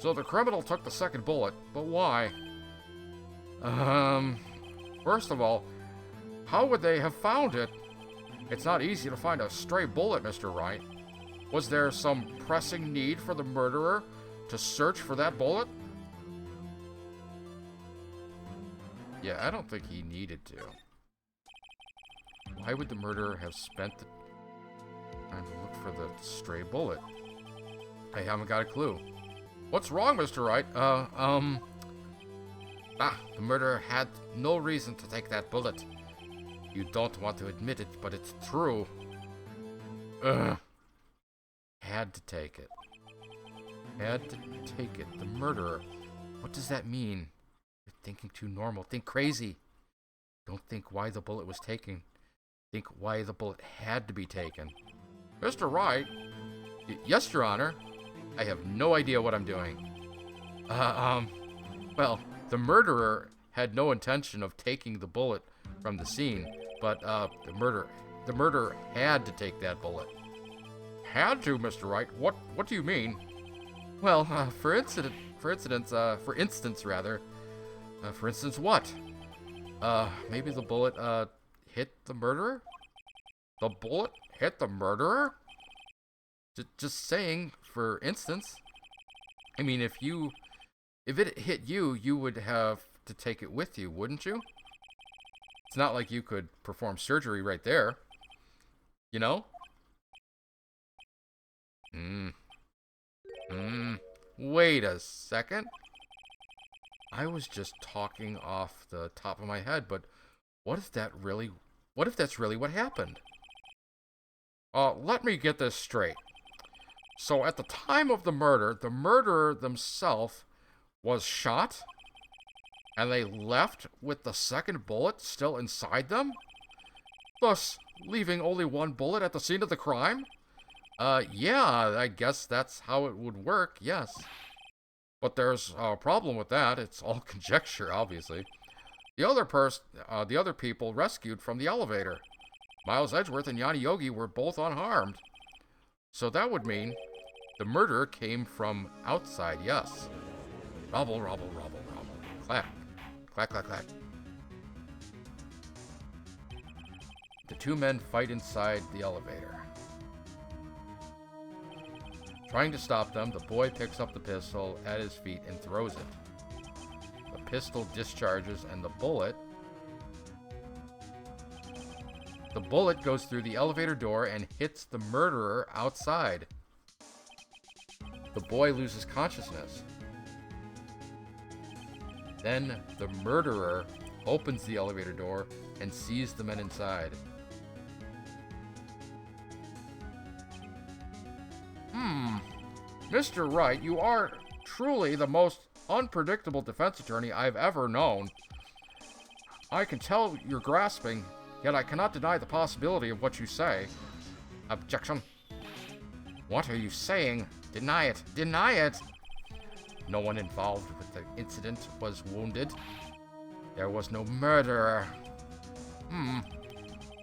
So the criminal took the second bullet, but why? First of all, how would they have found it? It's not easy to find a stray bullet, Mr. Wright. Was there some pressing need for the murderer to search for that bullet? Yeah, I don't think he needed to. Why would the murderer have spent the time to look for the stray bullet? I haven't got a clue. What's wrong, Mr. Wright? The murderer had no reason to take that bullet. You don't want to admit it, but it's true. Had to take it. Had to take it. The murderer. What does that mean? You're thinking too normal. Think crazy. Don't think why the bullet was taken. Think why the bullet had to be taken. Mr. Wright? Yes, Your Honor. I have no idea what I'm doing. Well, the murderer had no intention of taking the bullet from the scene, but the murderer had to take that bullet. Had to, Mr. Wright? What do you mean? Well, for instance, what? Maybe the bullet hit the murderer? The bullet hit the murderer? Just saying, for instance. I mean, if it hit you, you would have to take it with you, wouldn't you? It's not like you could perform surgery right there. You know? Wait a second. I was just talking off the top of my head, but what if that's really what happened? Let me get this straight. So at the time of the murderer themselves was shot, and they left with the second bullet still inside them, thus leaving only one bullet at the scene of the crime? Yeah, I guess that's how it would work, yes. But there's a problem with that. It's all conjecture, obviously. The other people rescued from the elevator. Miles Edgeworth and Yanni Yogi were both unharmed. So that would mean the murder came from outside, yes. Rubble, rubble, rubble, rubble. Clack. Clack, clack, clack. The two men fight inside the elevator. Trying to stop them, the boy picks up the pistol at his feet and throws it. The pistol discharges and the bullet goes through the elevator door and hits the murderer outside. The boy loses consciousness. Then the murderer opens the elevator door and sees the men inside. Mr. Wright, you are truly the most unpredictable defense attorney I've ever known. I can tell you're grasping, yet I cannot deny the possibility of what you say. Objection. What are you saying? Deny it. Deny it! No one involved with the incident was wounded. There was no murderer.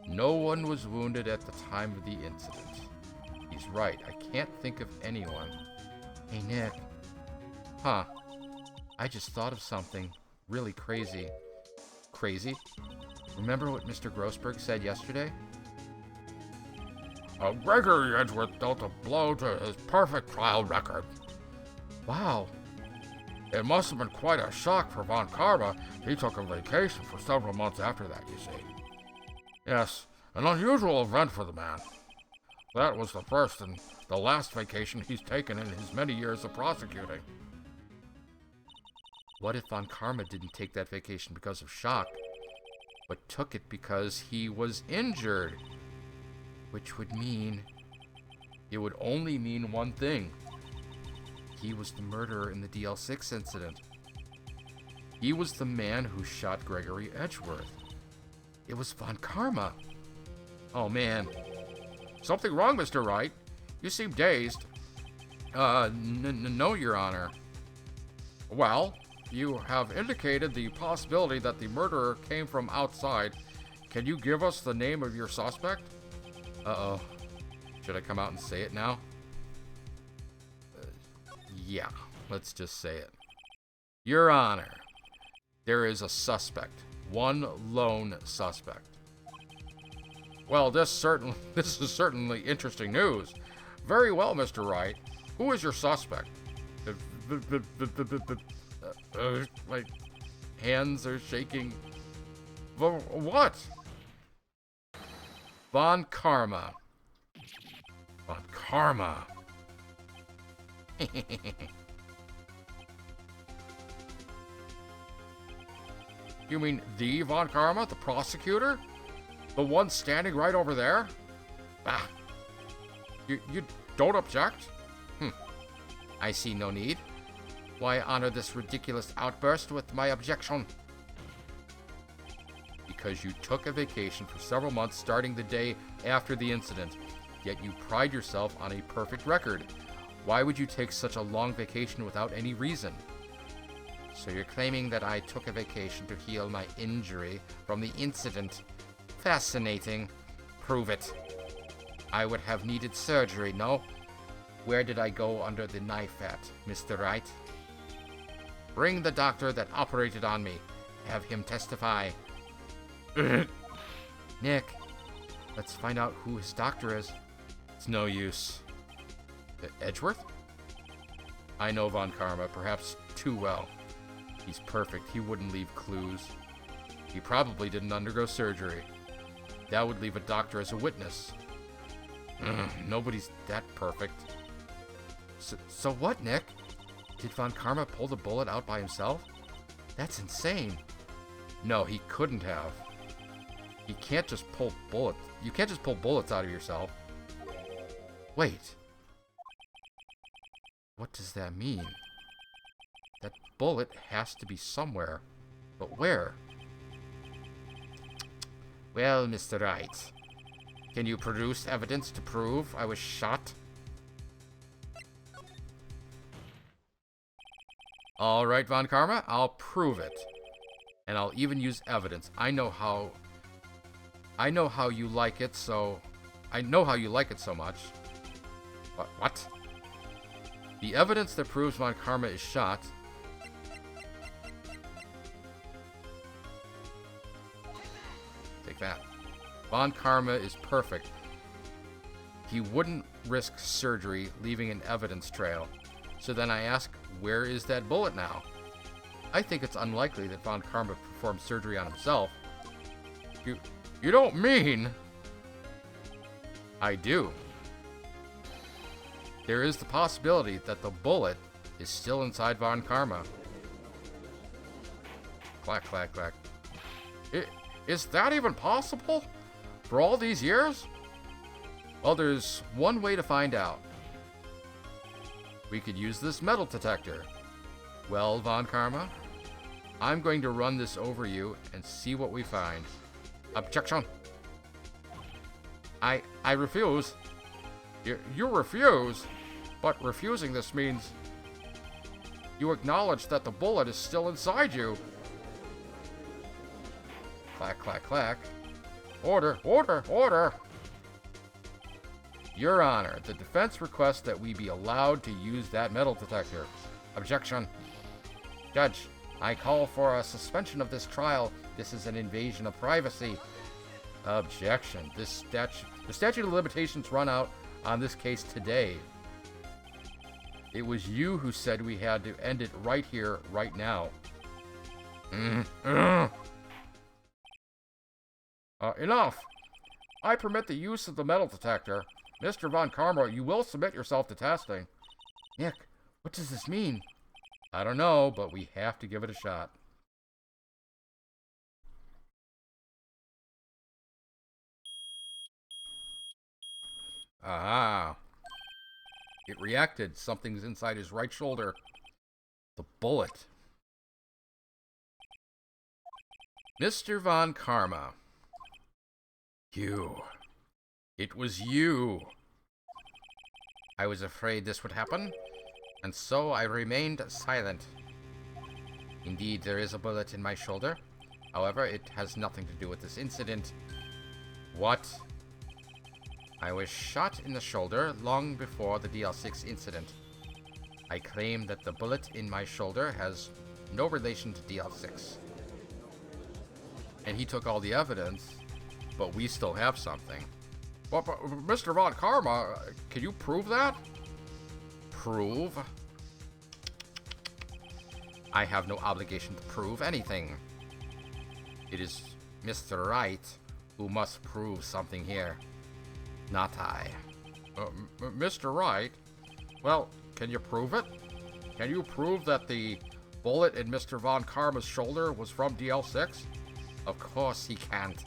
No one was wounded at the time of the incident. He's right. I can't think of anyone. Hey, Nick. Huh. I just thought of something really crazy. Crazy? Remember what Mr. Grossberg said yesterday? Gregory Edgeworth dealt a blow to his perfect trial record. Wow. It must have been quite a shock for Von Karma. He took a vacation for several months after that, you see. Yes, an unusual event for the man. That was the first and the last vacation he's taken in his many years of prosecuting. What if Von Karma didn't take that vacation because of shock, but took it because he was injured? Which would mean... it would only mean one thing. He was the murderer in the DL6 incident. He was the man who shot Gregory Edgeworth. It was Von Karma. Oh, man. Something wrong, Mr. Wright? You seem dazed. No, Your Honor. Well, you have indicated the possibility that the murderer came from outside. Can you give us the name of your suspect? Uh-oh. Should I come out and say it now? Yeah, let's just say it. Your Honor, there is a suspect. One lone suspect. Well, this is certainly interesting news. Very well, Mr. Wright. Who is your suspect? My hands are shaking. What? Von Karma. Von Karma. You mean the Von Karma, the prosecutor? The one standing right over there? Ah. You don't object? I see no need. Why honor this ridiculous outburst with my objection? Because you took a vacation for several months starting the day after the incident, yet you pride yourself on a perfect record. Why would you take such a long vacation without any reason? So you're claiming that I took a vacation to heal my injury from the incident. Fascinating. Prove it. I would have needed surgery, no? Where did I go under the knife at, Mr. Wright? Bring the doctor that operated on me. Have him testify. Nick, let's find out who his doctor is. It's no use. Edgeworth? I know Von Karma, perhaps too well. He's perfect. He wouldn't leave clues. He probably didn't undergo surgery. That would leave a doctor as a witness. Nobody's that perfect. So what, Nick? Did Von Karma pull the bullet out by himself? That's insane. No, he couldn't have. You can't just pull bullets. You can't just pull bullets out of yourself. Wait. What does that mean? That bullet has to be somewhere. But where? Well, Mr. Wright, can you produce evidence to prove I was shot? All right, Von Karma, I'll prove it. And I'll even use evidence. I know how you like it, so... I know how you like it so much. What? The evidence that proves Von Karma is shot... Take that. Von Karma is perfect. He wouldn't risk surgery, leaving an evidence trail. So then I ask, where is that bullet now? I think it's unlikely that Von Karma performed surgery on himself. You don't mean... I do. There is the possibility that the bullet is still inside Von Karma. Clack, clack, clack. Is that even possible? For all these years? Well, there's one way to find out. We could use this metal detector. Well, Von Karma, I'm going to run this over you and see what we find. Objection. I refuse. You refuse? But refusing this means you acknowledge that the bullet is still inside you. Clack, clack, clack. Order, order, order! Your Honor, the defense requests that we be allowed to use that metal detector. Objection. Judge, I call for a suspension of this trial. This is an invasion of privacy. Objection. The statute of limitations run out on this case today. It was you who said we had to end it right here, right now. Enough! I permit the use of the metal detector. Mr. Von Karma, you will submit yourself to testing. Nick, what does this mean? I don't know, but we have to give it a shot. Aha. It reacted. Something's inside his right shoulder. The bullet. Mr. Von Karma. You. It was you. I was afraid this would happen, and so I remained silent. Indeed, there is a bullet in my shoulder. However, it has nothing to do with this incident. What? I was shot in the shoulder long before the DL6 incident. I claim that the bullet in my shoulder has no relation to DL6. And he took all the evidence, but we still have something. But Mr. Von Karma, can you prove that? Prove? I have no obligation to prove anything. It is Mr. Wright who must prove something here. Not I. Mr. Wright? Well, can you prove it? Can you prove that the bullet in Mr. Von Karma's shoulder was from DL6? Of course he can't.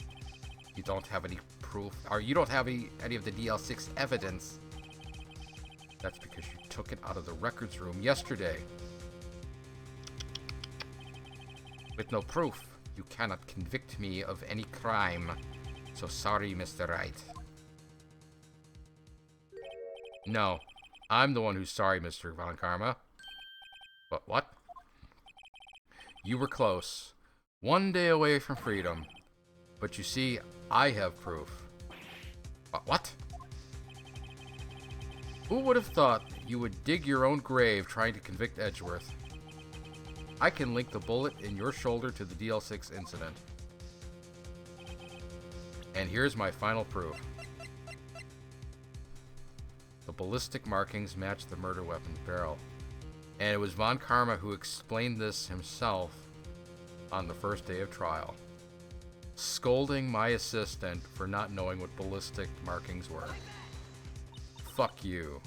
You don't have any proof, or you don't have any of the DL6 evidence. That's because you took it out of the records room yesterday. With no proof, you cannot convict me of any crime. So sorry, Mr. Wright. No, I'm the one who's sorry, Mr. Von Karma. But what? You were close. One day away from freedom. But you see, I have proof. What? Who would have thought you would dig your own grave trying to convict Edgeworth? I can link the bullet in your shoulder to the DL6 incident. And here's my final proof. The ballistic markings match the murder weapon's barrel. And it was Von Karma who explained this himself on the first day of trial, scolding my assistant for not knowing what ballistic markings were. Fuck you.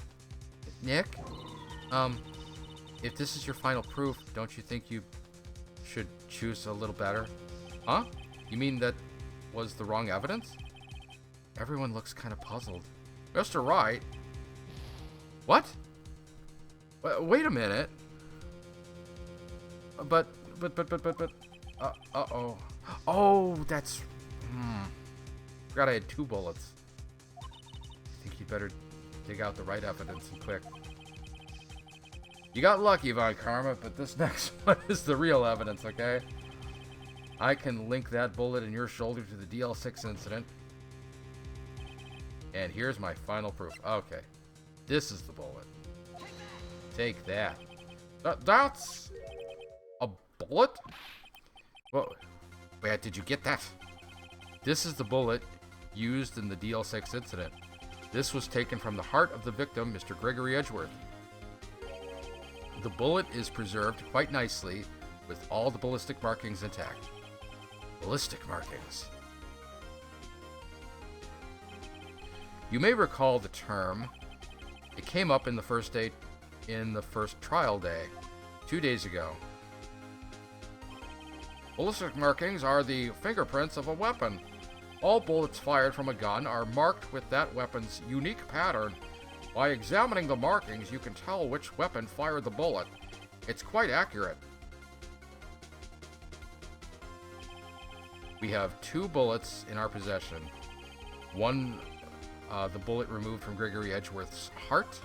Nick? If this is your final proof, don't you think you should choose a little better? Huh? You mean that was the wrong evidence? Everyone looks kind of puzzled. Mr. Wright? What? Wait a minute. But, uh-oh. Oh, that's... Forgot I had 2 bullets. I think you better dig out the right evidence and quick. You got lucky, Von Karma, but this next one is the real evidence, okay? I can link that bullet in your shoulder to the DL6 incident. And here's my final proof. Okay. This is the bullet. Take that. That's a bullet? Well, where did you get that? This is the bullet used in the DL6 incident. This was taken from the heart of the victim, Mr. Gregory Edgeworth. The bullet is preserved quite nicely with all the ballistic markings intact. Ballistic markings. You may recall the term. It came up in the first trial day, 2 days ago. Ballistic markings are the fingerprints of a weapon. All bullets fired from a gun are marked with that weapon's unique pattern. By examining the markings, you can tell which weapon fired the bullet. It's quite accurate. We have 2 bullets in our possession. One, the bullet removed from Gregory Edgeworth's heart.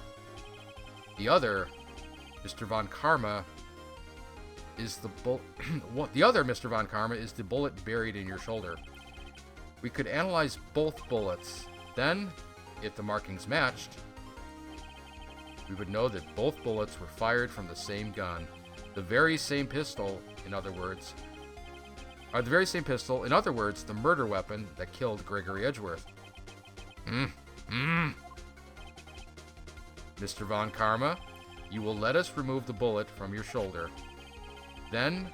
The other, Mr. Von Karma, is the Mr. Von Karma is the bullet buried in your shoulder. We could analyze both bullets. Then, if the markings matched, we would know that both bullets were fired from the same gun. The very same pistol, in other words, the murder weapon that killed Gregory Edgeworth. Mr. Von Karma, you will let us remove the bullet from your shoulder. Then,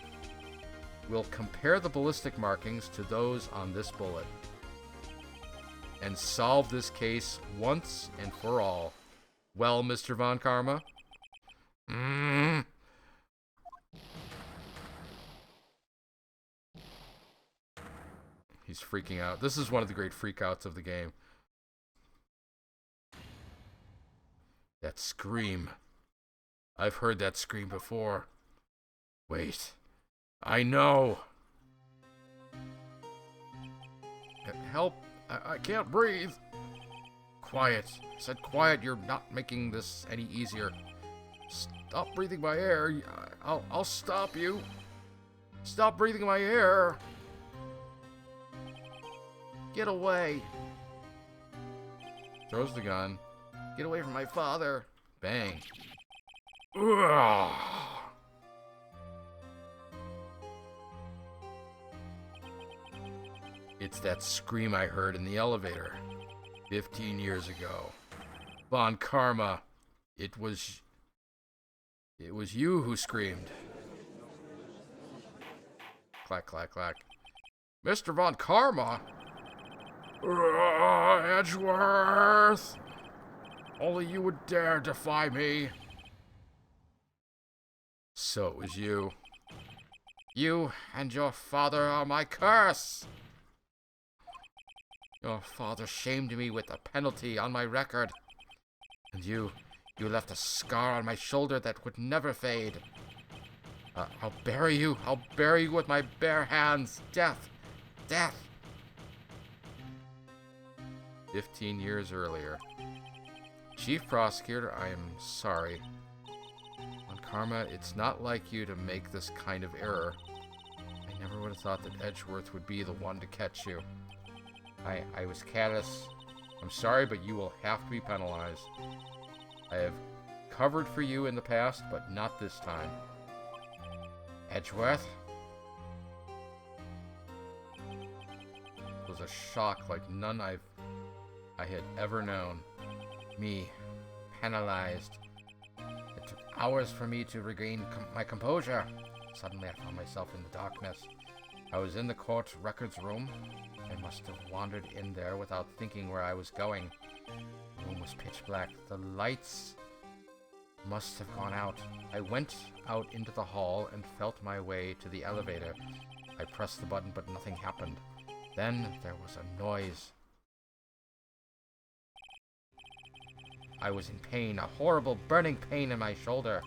we'll compare the ballistic markings to those on this bullet and solve this case once and for all. Well, Mr. Von Karma? He's freaking out. This is one of the great freakouts of the game. That scream. I've heard that scream before. Wait. I know. Help. I can't breathe. Quiet. I said quiet. You're not making this any easier. Stop breathing my air. I'll stop you. Stop breathing my air. Get away. Throws the gun. Get away from my father. Bang. Ugh. It's that scream I heard in the elevator 15 years ago. Von Karma, it was you who screamed. Clack, clack, clack. Mr. Von Karma? Edgeworth! Only you would dare defy me. So it was you. You and your father are my curse. Your father shamed me with a penalty on my record. And you left a scar on my shoulder that would never fade. I'll bury you. I'll bury you with my bare hands. Death. Death. 15 years earlier. Chief Prosecutor, I am sorry. Von Karma, it's not like you to make this kind of error. I never would have thought that Edgeworth would be the one to catch you. I was careless. I'm sorry, but you will have to be penalized. I have covered for you in the past, but not this time. Edgeworth? It was a shock like none I had ever known. Me, penalized. It took hours for me to regain my composure. Suddenly I found myself in the darkness. I was in the court records room. I must have wandered in there without thinking where I was going. The room was pitch black. The lights must have gone out. I went out into the hall and felt my way to the elevator. I pressed the button, but nothing happened. Then there was a noise. I was in pain, a horrible burning pain in my shoulder.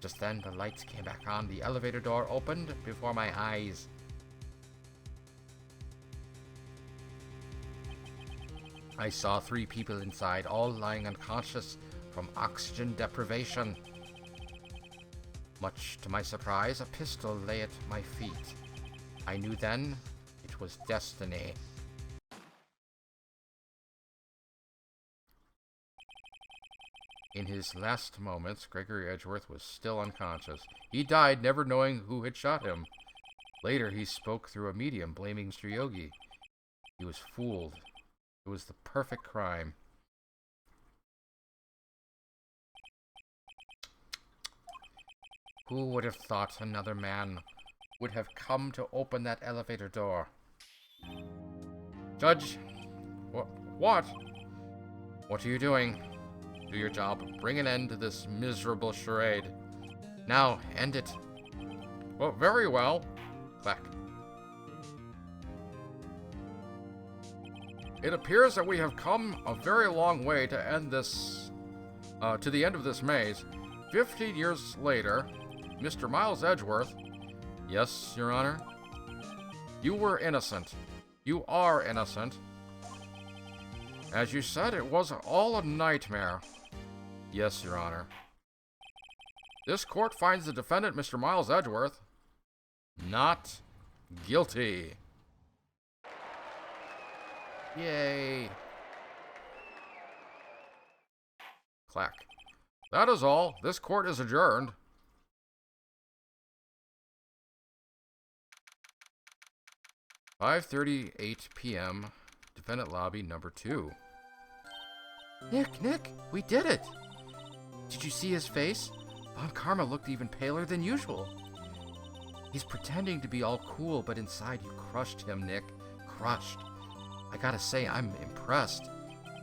Just then the lights came back on. The elevator door opened before my eyes. I saw 3 people inside, all lying unconscious from oxygen deprivation. Much to my surprise, a pistol lay at my feet. I knew then it was destiny. In his last moments, Gregory Edgeworth was still unconscious. He died never knowing who had shot him. Later, he spoke through a medium, blaming Mr. Yogi. He was fooled. It was the perfect crime. Who would have thought another man would have come to open that elevator door? Judge, what? What are you doing? Do your job. Bring an end to this miserable charade. Now, end it. Well, very well. Clack. It appears that we have come a very long way to end this, to the end of this maze. 15 years later, Mr. Miles Edgeworth. Yes, Your Honor? You were innocent. You are innocent. As you said, it was all a nightmare. Yes, Your Honor. This court finds the defendant, Mr. Miles Edgeworth, not guilty. Yay. Clack. That is all. This court is adjourned. "5:38 p.m. Defendant lobby number 2. Nick, we did it! Did you see his face? Von Karma looked even paler than usual. He's pretending to be all cool, but inside you crushed him, Nick. Crushed. I gotta say, I'm impressed.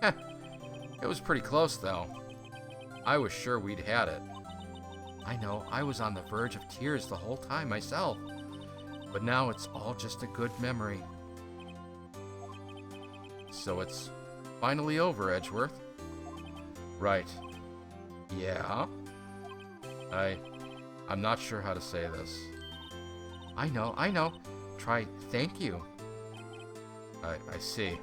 It was pretty close, though. I was sure we'd had it. I know, I was on the verge of tears the whole time myself. But now it's all just a good memory. So it's finally over, Edgeworth? Right. Yeah? I'm not sure how to say this. I know. Try thank you. I see.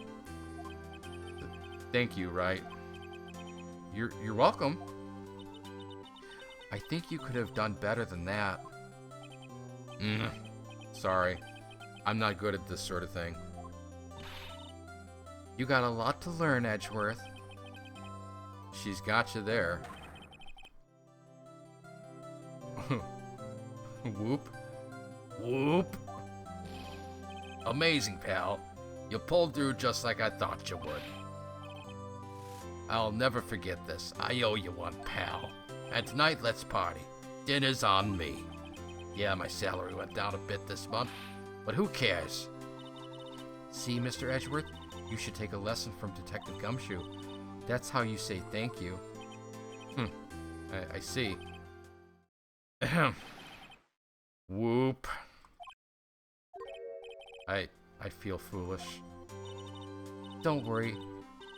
Thank you, right? You're welcome. I think you could have done better than that. Sorry. I'm not good at this sort of thing. You got a lot to learn, Edgeworth. She's got you there. Whoop. Whoop. Amazing, pal. You pulled through just like I thought you would. I'll never forget this. I owe you one, pal. And tonight, let's party. Dinner's on me. Yeah, my salary went down a bit this month, but who cares? See, Mr. Edgeworth, you should take a lesson from Detective Gumshoe. That's how you say thank you. I see. Whoop. I feel foolish. Don't worry.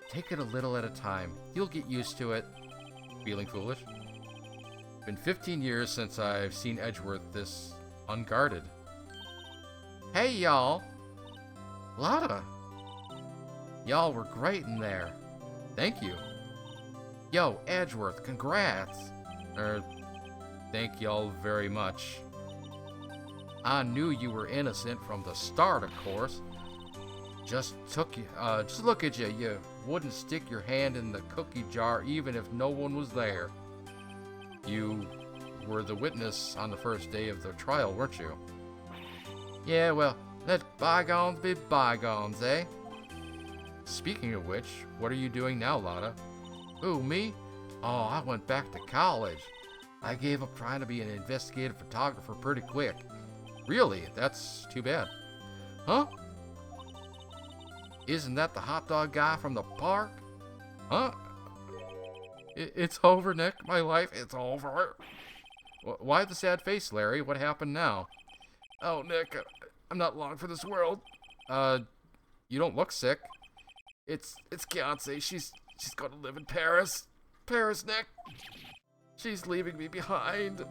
Take it a little at a time. You'll get used to it. Feeling foolish? Been 15 years since I've seen Edgeworth this unguarded. Hey, y'all. Lotta. Y'all were great in there. Thank you. Yo, Edgeworth, congrats. Thank y'all very much. I knew you were innocent from the start, of course. Just look at you. You wouldn't stick your hand in the cookie jar even if no one was there. You were the witness on the first day of the trial, weren't you? Yeah, well, let bygones be bygones, eh? Speaking of which, what are you doing now, Lotta? Who, me? Oh, I went back to college. I gave up trying to be an investigative photographer pretty quick. Really? That's too bad. Huh? Isn't that the hot dog guy from the park? Huh? It's over, Nick. My life, it's over. Why the sad face, Larry? What happened now? Oh, Nick, I'm not long for this world. You don't look sick. It's Fiancée. She's going to live in Paris. Paris, Nick. She's leaving me behind.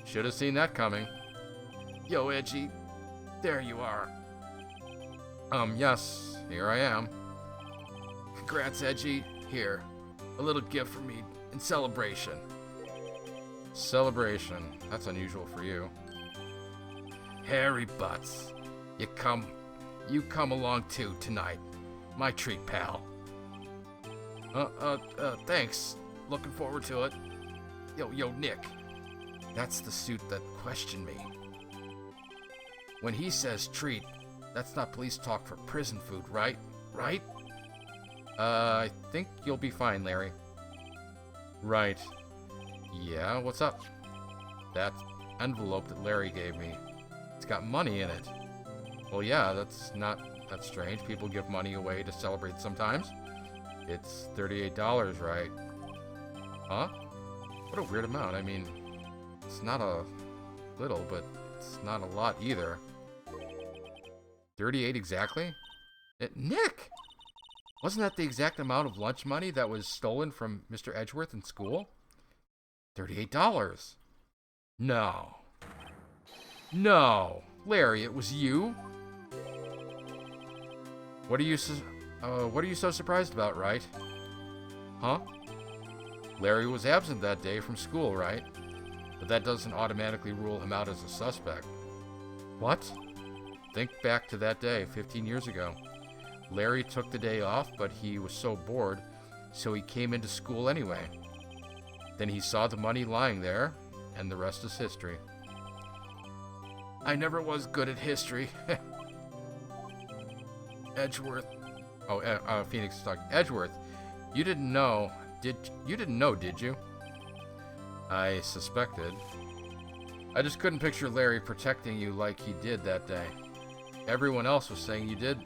Should have seen that coming. Yo, Edgy, there you are. Yes, here I am. Congrats, Edgy. Here, a little gift from me in celebration. Celebration? That's unusual for you. Hairy Butts. You come along too tonight. My treat, pal. Thanks. Looking forward to it. Yo, Nick. That's the suit that questioned me. When he says treat, that's not police talk for prison food, right? Right? I think you'll be fine, Larry. Right. Yeah, what's up? That envelope that Larry gave me. It's got money in it. Well, yeah, that's not that strange. People give money away to celebrate sometimes. It's $38, right? Huh? What a weird amount. I mean, it's not a little, but it's not a lot either. 38 exactly? Nick! Wasn't that the exact amount of lunch money that was stolen from Mr. Edgeworth in school? $38. No. No. Larry, it was you? What are you so surprised about, right? Huh? Larry was absent that day from school, right? But that doesn't automatically rule him out as a suspect. What? Think back to that day, 15 years ago. Larry took the day off, but he was so bored, so he came into school anyway. Then he saw the money lying there, and the rest is history. I never was good at history. Edgeworth. Oh, Phoenix is talking. Edgeworth, you didn't know, did you? I suspected. I just couldn't picture Larry protecting you like he did that day. Everyone else was saying you did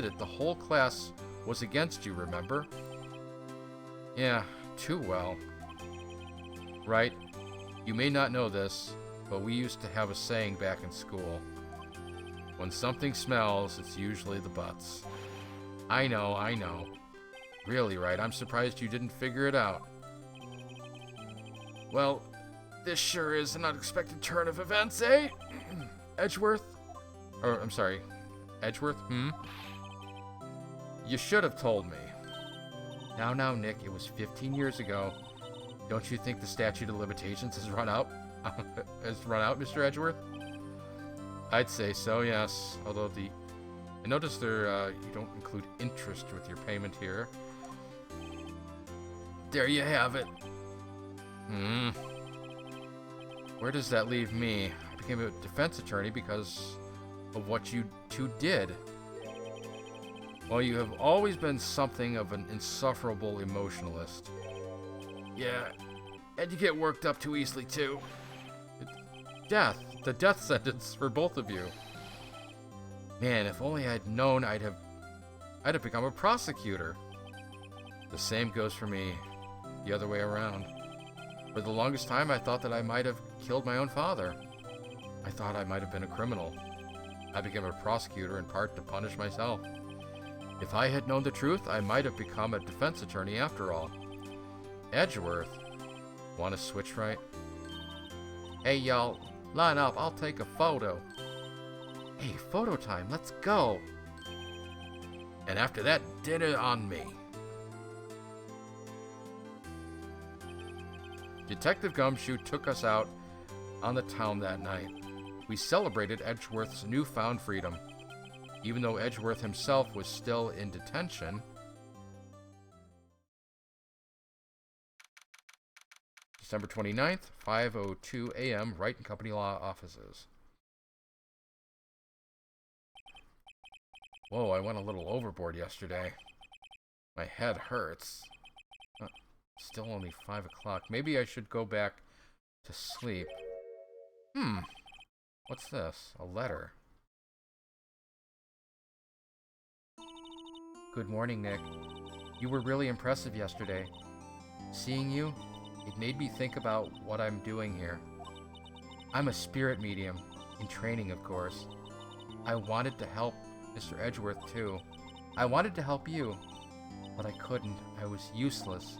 it. The whole class was against you, remember? Yeah, too well. Right? You may not know this, but we used to have a saying back in school. When something smells, it's usually the butts. I know. Really, right? I'm surprised you didn't figure it out. Well, this sure is an unexpected turn of events, eh? Edgeworth? Edgeworth, You should have told me. Now, Nick, it was 15 years ago. Don't you think the statute of limitations has run out? Mr. Edgeworth? I'd say so, yes. Although I noticed you don't include interest with your payment here. There you have it. Where does that leave me? I became a defense attorney because of what you two did. Well, you have always been something of an insufferable emotionalist. Yeah, and you get worked up too easily, too. The death sentence for both of you. Man, if only I'd known, I'd have become a prosecutor. The same goes for me, the other way around. For the longest time, I thought that I might have killed my own father. I thought I might have been a criminal. I became a prosecutor in part to punish myself. If I had known the truth, I might have become a defense attorney after all. Edgeworth, want to switch right? Hey, y'all, line up, I'll take a photo. Hey, photo time, let's go. And after that, dinner on me. Detective Gumshoe took us out on the town that night. We celebrated Edgeworth's newfound freedom. Even though Edgeworth himself was still in detention, December 29th, 5:02 a.m., Wright & Company Law Offices. Whoa, I went a little overboard yesterday. My head hurts. Still only 5 o'clock. Maybe I should go back to sleep. What's this? A letter. Good morning, Nick. You were really impressive yesterday. Seeing you, it made me think about what I'm doing here. I'm a spirit medium, in training, of course. I wanted to help Mr. Edgeworth, too. I wanted to help you, but I couldn't. I was useless.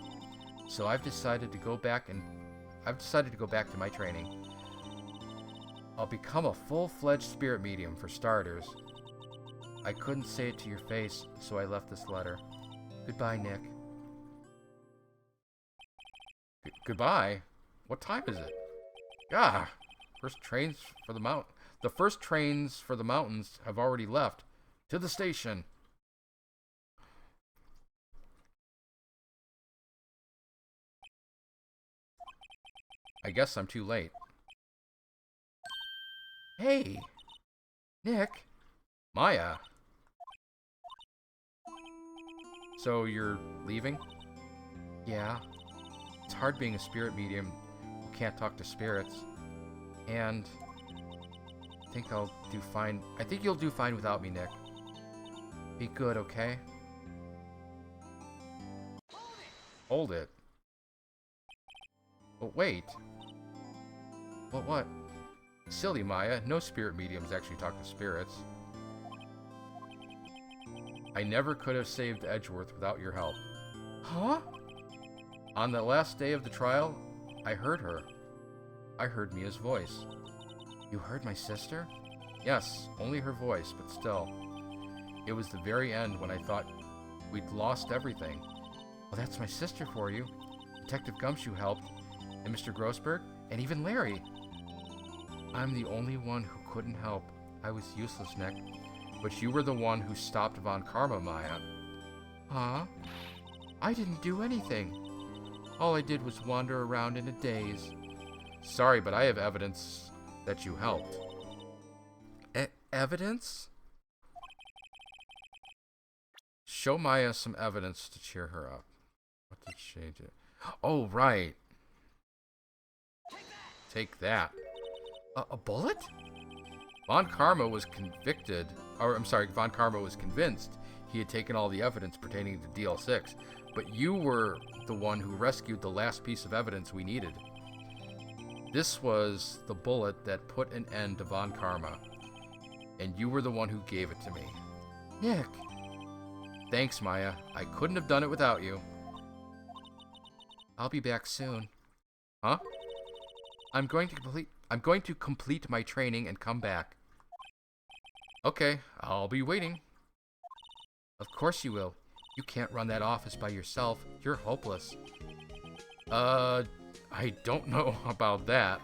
So I've decided to go back to my training. I'll become a full-fledged spirit medium for starters. I couldn't say it to your face, so I left this letter. Goodbye, Nick. Goodbye? What time is it? First trains for the The first trains for the mountains have already left. To the station. I guess I'm too late. Hey, Nick. Maya. So you're leaving? Yeah. It's hard being a spirit medium who can't talk to spirits. And I think I'll do fine. I think you'll do fine without me, Nick. Be good, okay? Hold it. Oh, wait. What? Silly, Maya. No spirit mediums actually talk to spirits. I never could have saved Edgeworth without your help. Huh? On the last day of the trial, I heard her. I heard Mia's voice. You heard my sister? Yes, only her voice, but still. It was the very end when I thought we'd lost everything. Well, that's my sister for you. Detective Gumshoe helped, and Mr. Grossberg, and even Larry. I'm the only one who couldn't help. I was useless, Nick. But you were the one who stopped Von Karma, Maya. Huh? I didn't do anything. All I did was wander around in a daze. Sorry, but I have evidence that you helped. Evidence? Show Maya some evidence to cheer her up. What did she do? Oh, right. Take that. A bullet? Von Karma was convicted, Von Karma was convinced he had taken all the evidence pertaining to DL6, but you were the one who rescued the last piece of evidence we needed. This was the bullet that put an end to Von Karma, and you were the one who gave it to me. Nick. Thanks, Maya. I couldn't have done it without you. I'll be back soon. Huh? I'm going to complete my training and come back. Okay, I'll be waiting. Of course you will. You can't run that office by yourself. You're hopeless. I don't know about that.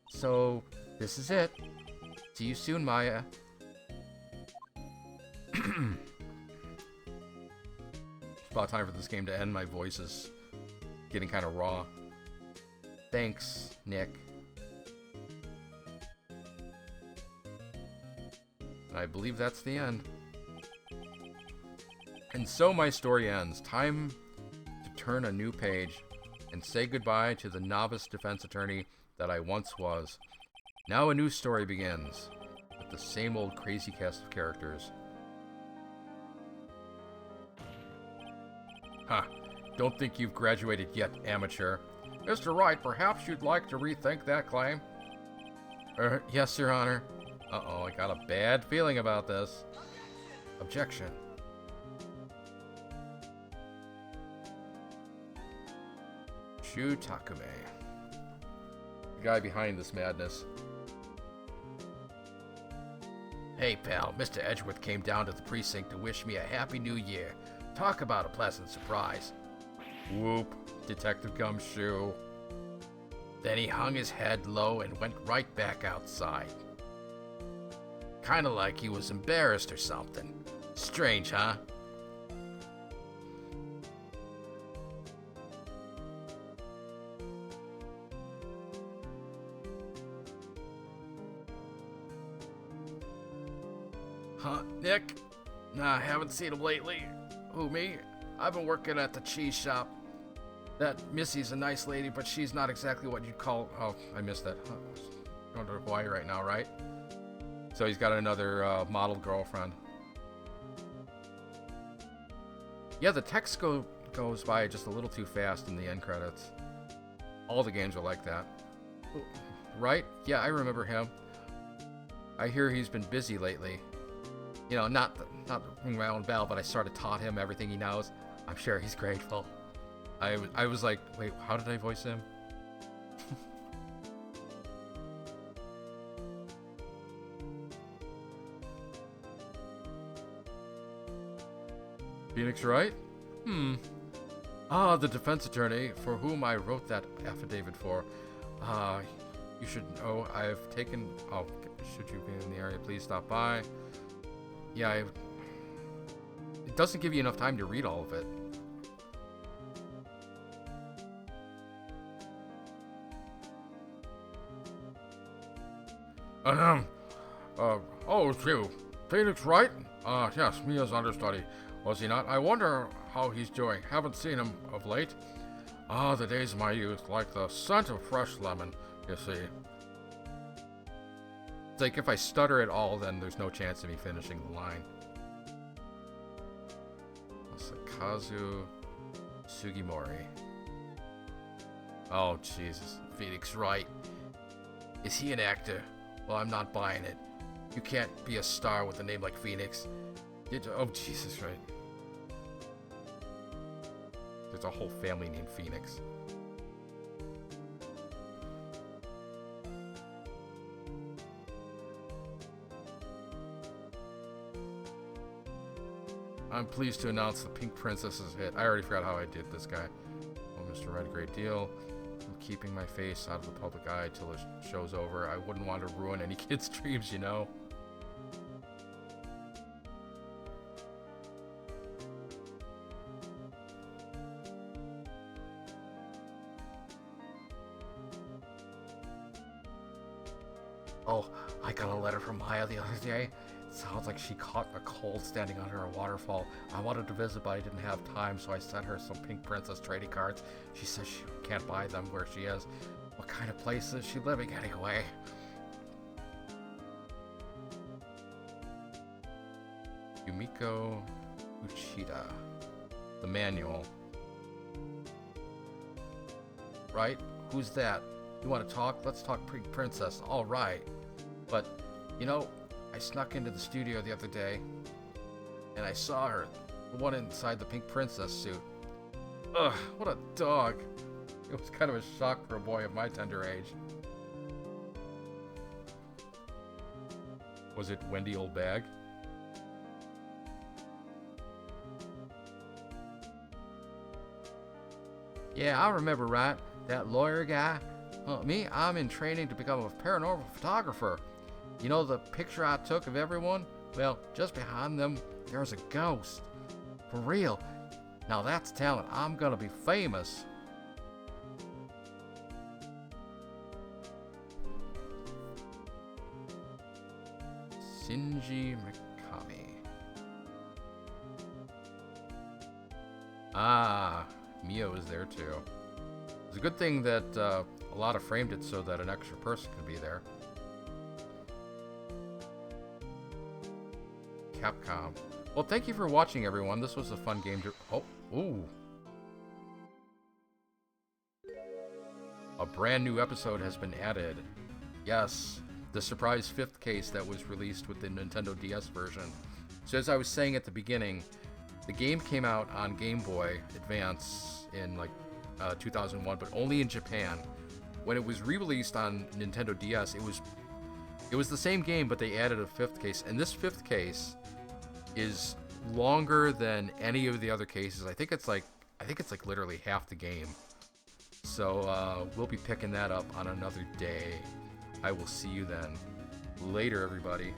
So, this is it. See you soon, Maya. It's about time for this game to end. My voice is getting kind of raw. Thanks, Nick. I believe that's the end. And so my story ends. Time to turn a new page and say goodbye to the novice defense attorney that I once was. Now a new story begins with the same old crazy cast of characters. Ha! Don't think you've graduated yet, amateur. Mr. Wright, perhaps you'd like to rethink that claim? Yes, Your Honor. Uh-oh, I got a bad feeling about this. Objection. Shu Takume. The guy behind this madness. Hey, pal, Mr. Edgeworth came down to the precinct to wish me a happy new year. Talk about a pleasant surprise. Whoop, Detective Gumshoe. Then he hung his head low and went right back outside. Kinda like he was embarrassed or something. Strange, huh? Huh, Nick? Nah, I haven't seen him lately. Who, me? I've been working at the cheese shop. That Missy's a nice lady, but she's not exactly what you'd call... Oh, I missed that. Going to Hawaii right now, right? So he's got another model girlfriend. Yeah, the text goes by just a little too fast in the end credits. All the games are like that. Right? Yeah, I remember him. I hear he's been busy lately. You know, not to ring my own bell, but I sort of taught him everything he knows. I'm sure he's grateful. I was like, wait, how did I voice him? Phoenix Wright? Ah, the defense attorney for whom I wrote that affidavit for. Uh, you should know I've taken... Oh, should you be in the area, please stop by. Yeah, it doesn't give you enough time to read all of it. Oh, it's you. Phoenix Wright? Yes, Mia's understudy. Was he not? I wonder how he's doing. Haven't seen him of late. Ah, the days of my youth, like the scent of fresh lemon, you see. It's like if I stutter at all, then there's no chance of me finishing the line. Sakazu Sugimori. Oh, Jesus. Phoenix Wright. Is he an actor? Well, I'm not buying it. You can't be a star with a name like Phoenix. Oh, Jesus, right. There's a whole family named Phoenix. I'm pleased to announce the Pink Princess is hit. I already forgot how I did this guy. Oh, Mr. Wright, a great deal. I'm keeping my face out of the public eye till the show's over. I wouldn't want to ruin any kids' dreams, you know. Oh, I got a letter from Maya the other day. It sounds like she caught a cold standing under a waterfall. I wanted to visit, but I didn't have time, so I sent her some Pink Princess trading cards. She says she can't buy them where she is. What kind of place is she living anyway? Yumiko Uchida. The manual. Right? Who's that? You want to talk? Let's talk Pink Princess. All right. But, you know, I snuck into the studio the other day, and I saw her, the one inside the Pink Princess suit. Ugh, what a dog. It was kind of a shock for a boy of my tender age. Was it Wendy Oldbag? Yeah, I remember, right? That lawyer guy. Me, I'm in training to become a paranormal photographer. You know the picture I took of everyone? Well, just behind them, there's a ghost. For real. Now that's talent. I'm gonna be famous. Shinji Mikami. Ah, Mio is there too. It's a good thing that a lot of framed it so that an extra person could be there. Capcom. Well, thank you for watching, everyone. This was a fun game to... Oh, ooh. A brand new episode has been added. Yes, the surprise 5th case that was released with the Nintendo DS version. So as I was saying at the beginning, the game came out on Game Boy Advance in like 2001, but only in Japan. When it was re-released on Nintendo DS, it was the same game, but they added a 5th case, and this 5th case is longer than any of the other cases. I think it's like literally half the game. So we'll be picking that up on another day. I will see you then. Later, everybody.